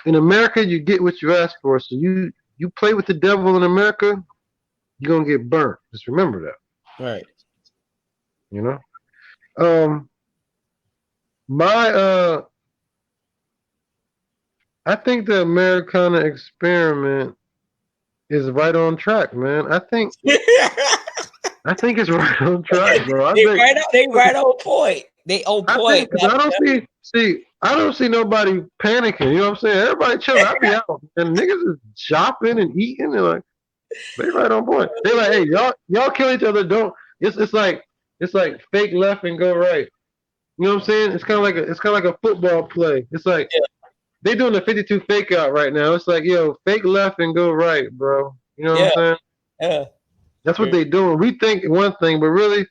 in America, you get what you ask for. So you play with the devil in America, you're gonna get burnt. Just remember that, Right. you know. Um, my I think the Americana experiment is right on track, man. they I think it's right on track, bro. they right on point. They on I point. think because I don't see nobody panicking. You know what I'm saying? Everybody chilling. I be out and niggas is shopping and eating and like they right on point. They like, hey, y'all kill each other. Don't. It's like fake left and go right. You know what I'm saying? It's kind of like a football play. It's like they doing the 52 fake out right now. It's like, yo, fake left and go right, bro. You know what I'm Yeah, saying? yeah. That's what Real, they doing. We think one thing, but really,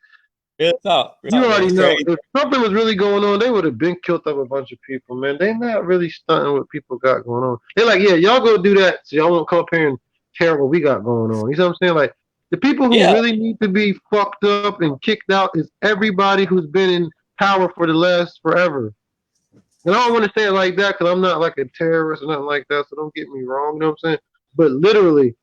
real you talk, man. already It's know. crazy. If something was really going on, they would have been killed up a bunch of people, man. They not really stunting what people got going on. They're like, yeah, y'all go do that, so y'all won't come up here and care what we got going on. You know what I'm saying? Like, the people who Yeah, really need to be fucked up and kicked out is everybody who's been in power for the last forever. And I don't want to say it like that because I'm not like a terrorist or nothing like that, so don't get me wrong. You know what I'm saying? But literally,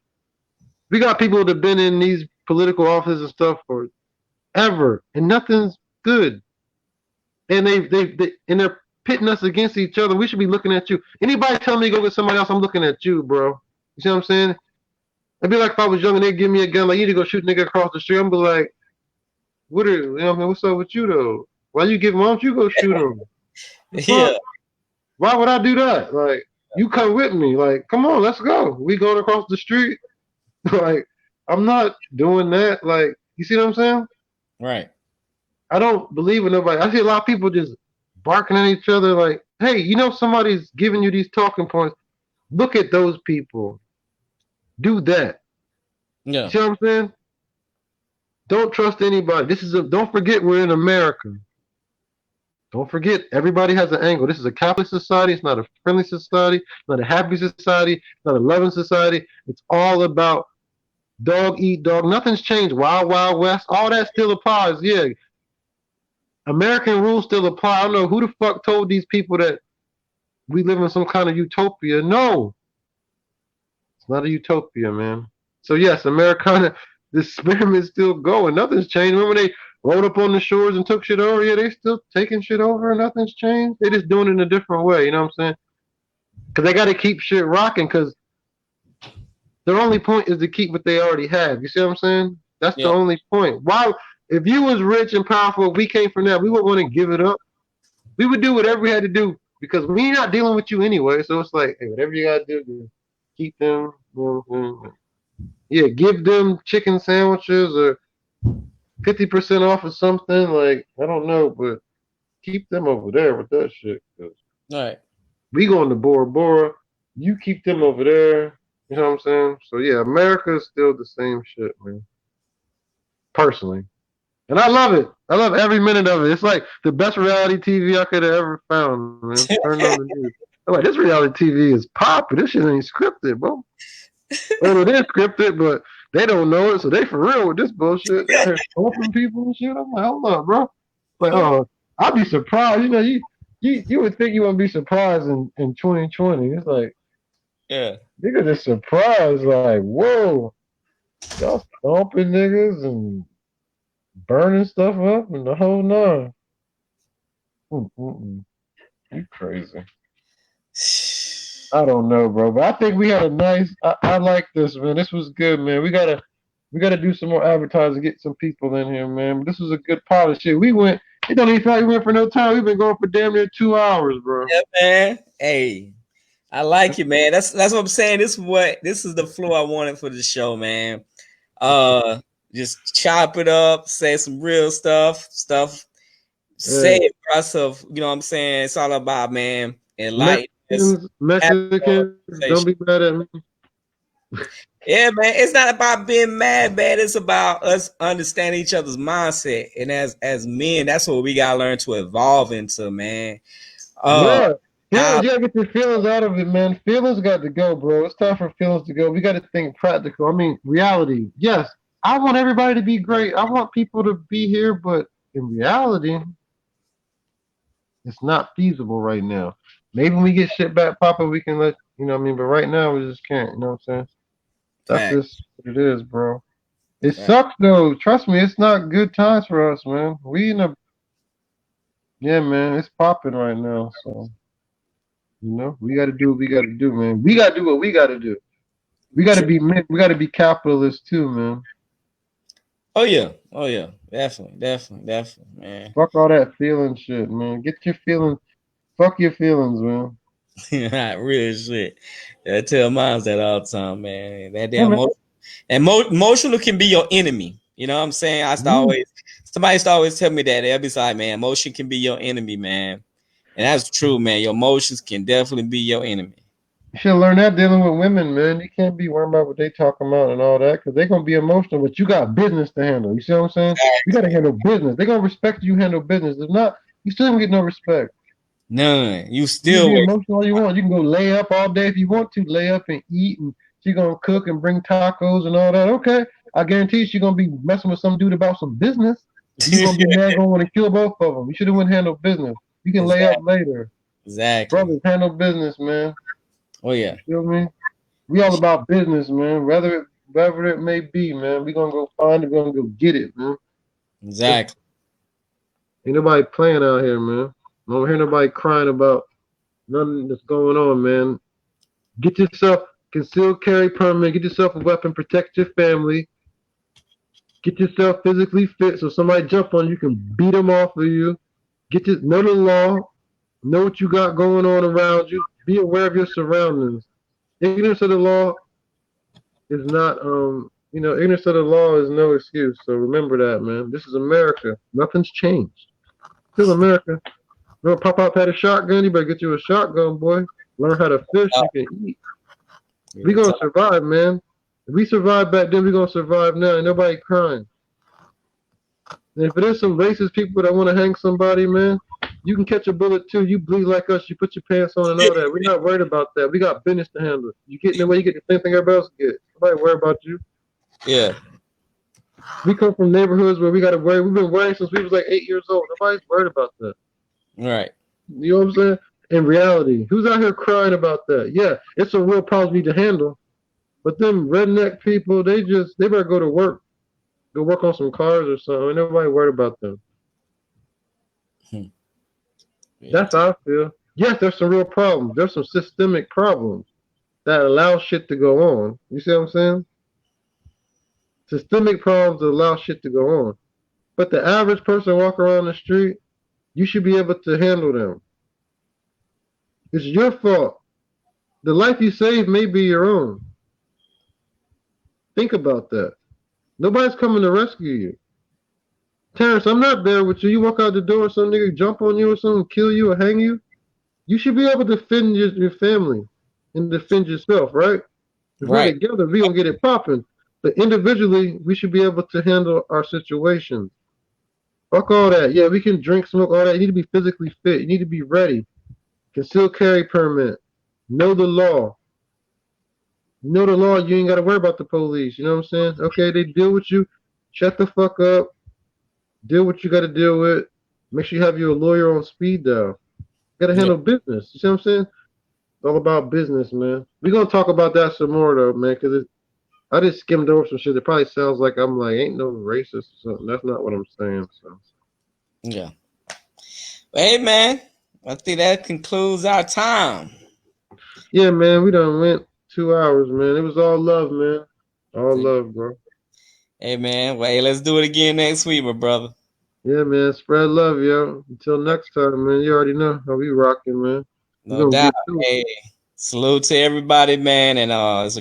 we got people that have been in these political offices and stuff forever, and nothing's good. And they're pitting us against each other. We should be looking at you. Anybody tell me to go get somebody else, I'm looking at you, bro. You see what I'm saying? It'd be like if I was young and they'd give me a gun, like you need to go shoot a nigga across the street. I'm be like, you know what I mean? What's up with you though? Why don't you go shoot him? The yeah, fuck? Why would I do that? Like, you come with me. Like, come on, let's go. We going across the street. Like, I'm not doing that. Like, you see what I'm saying? right. I don't believe in nobody. I see a lot of people just barking at each other. Like, hey, somebody's giving you these talking points. Look at those people. Do that. You Yeah, see what I'm saying? Don't trust anybody. Don't forget we're in America. Don't forget everybody has an angle. This is a capitalist society. It's not a friendly society. It's not a happy society. It's not a loving society. It's all about dog eat dog. Nothing's changed. Wild Wild West, all that still applies. Yeah, American rules still apply. I don't know who the fuck told these people that we live in some kind of utopia. No, it's not a utopia, man. So yes, Americana, the experiment's still going. Nothing's changed. Remember they rolled up on the shores and took shit over? Yeah, they still taking shit over. Nothing's changed. They just doing it in a different way. You know what I'm saying? Because they got to keep shit rocking. Because their only point is to keep what they already have. You see what I'm saying? That's the Yeah. only point. Why? If you was rich and powerful, we came from that. We wouldn't want to give it up. We would do whatever we had to do because we not dealing with you anyway. So it's like, hey, whatever you gotta do, just keep them. You know, yeah, give them chicken sandwiches or 50% off of something. Like I don't know, but keep them over there with that shit. Cause All right. we going to Bora Bora. You keep them over there. You know what I'm saying? So yeah, America is still the same shit, man. Personally. And I love it. I love every minute of it. It's like the best reality TV I could have ever found, man. Turn on the news. I'm like, this reality TV is popping. This shit ain't scripted, bro. Well, it is scripted, but they don't know it, so they for real with this bullshit. They out here stomping people and shit. I'm like, hold up, bro. Like, oh, I'd be surprised. You know, you would think you wouldn't be surprised in 2020. It's like, Yeah. niggas just surprised, like, whoa, y'all stomping niggas and burning stuff up and the whole nine. Mm-mm-mm. You crazy. I don't know, bro, but I think we had a nice. I like this, man. This was good, man. We gotta do some more advertising, get some people in here, man. But this was a good pilot shit. We went. It don't even feel like we went for no time. We've been going for damn near 2 hours, bro. Yeah, man. Hey, I like it, man. That's what I'm saying. This is the flow I wanted for the show, man. Just chop it up, say some real stuff, say Hey, it impressive. You know what I'm saying? It's all about, man, enlightenment, having Mexicans, don't conversation. be mad at me. Yeah, man. It's not about being mad, man. It's about us understanding each other's mindset. And as men, that's what we gotta learn to evolve into, man. Uh Yeah. how Feelings, you gotta get your feelings out of it, man. Feelings got to go, bro. It's time for feelings to go. We got to think practical. I mean, reality. Yes, I want everybody to be great. I want people to be here, but in reality, it's not feasible right now. Maybe when we get shit back popping, we can let you know what I mean. But right now, we just can't. You know what I'm saying? That's fact, just what it is, bro. It fact. sucks though. Trust me, it's not good times for us, man. We in a yeah, man. It's popping right now, so. You know, we got to do what we got to do, man. We got to do what we got to do. We got to True. be men. We got to be capitalists too, man. Oh yeah. Oh yeah. Definitely, man. Fuck all that feeling shit, man. Get your feelings. Fuck your feelings, man. Real shit. I tell mines that all the time, man. That Yeah, damn man. emotional can be your enemy. You know what I'm saying? Mm. Somebody used to always tell me that. They'll be like, man, emotion can be your enemy, man. And that's true, man. Your emotions can definitely be your enemy. You should learn that dealing with women, man. You can't be worrying about what they talking about and all that because they're gonna be emotional, but you got business to handle. You see what I'm saying? You got to handle business. They're gonna respect you. Handle business. If not, you still gonna get no respect. None. You You can still be wait. emotional all you want. You can go lay up all day if you want to, lay up and eat, and she gonna cook and bring tacos and all that. Okay, I guarantee she gonna be messing with some dude about some business. You gonna be mad, gonna want to kill both of them. You should have went handle business. You can lay up Exactly. later, Exactly. brothers. Handle business, man. Oh You yeah. feel me? We all about business, man. Whether it may be, man. We gonna go find it. We gonna go get it, man. Ain't Exactly. nobody playing out here, man. I don't hear nobody crying about nothing that's going on, man. Get yourself concealed carry permit. Get yourself a weapon. Protect your family. Get yourself physically fit so somebody jump on you can beat them off of you. Know the law. Know what you got going on around you. Be aware of your surroundings. Ignorance of the law is not ignorance of the law is no excuse. So remember that, man. This is America. Nothing's changed. Still America. You know, pop up had a shotgun. You better get you a shotgun, boy. Learn how to fish. Oh, You can eat. We real gonna talk. survive, man. If we survived back then, we gonna survive now. Ain't nobody crying. And if there's some racist people that want to hang somebody, man, you can catch a bullet too. You bleed like us. You put your pants on and all that. We're not worried about that. We got business to handle. You get in the way, you get the same thing everybody else get. Nobody worry about you. Yeah. We come from neighborhoods where we got to worry. We've been worrying since we was like 8 years old. Nobody's worried about that. Right. You know what I'm saying? In reality, who's out here crying about that? Yeah, it's a real problem we need to handle. But them redneck people, they better go work on some cars or something. Ain't nobody worried about them. Hmm. Yeah. That's how I feel. Yes, there's some real problems. There's some systemic problems that allow shit to go on. You see what I'm saying? Systemic problems that allow shit to go on. But the average person walking around the street, you should be able to handle them. It's your fault. The life you save may be your own. Think about that. Nobody's coming to rescue you. Terrence, I'm not there with you. You walk out the door, some nigga jump on you or something, kill you or hang you. You should be able to defend your family and defend yourself, right? If we're Right. together, we gonna get it popping. But individually, we should be able to handle our situations. Fuck all that. Yeah, we can drink, smoke, all that. You need to be physically fit. You need to be ready. Concealed carry permit. Know the law. You know the law, you ain't gotta worry about the police. You know what I'm saying? Okay, they deal with you. Shut the fuck up. Deal what you gotta deal with. Make sure you have your lawyer on speed dial. Gotta Yeah. handle business. You see what I'm saying? It's all about business, man. We gonna talk about that some more though, man, because I just skimmed over some shit. It probably sounds like I'm like ain't no racist or something. That's not what I'm saying. So Yeah. Hey, man. I think that concludes our time. yeah, man, we done went 2 hours, man. It was all love, man. All love, bro. Hey, man. Well, hey, let's do it again next week, my brother. Yeah, man. Spread love, yo. Until next time, man. You already know how we rocking, man. We No gonna doubt. get to it. Hey, salute to everybody, man. And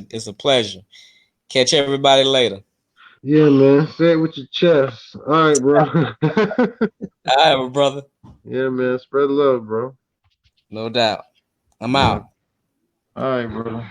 it's a pleasure. Catch everybody later. Yeah, man. Say it with your chest. All right, bro. All right, my brother. Yeah, man. Spread love, bro. No doubt. I'm Yeah. out. All right, brother.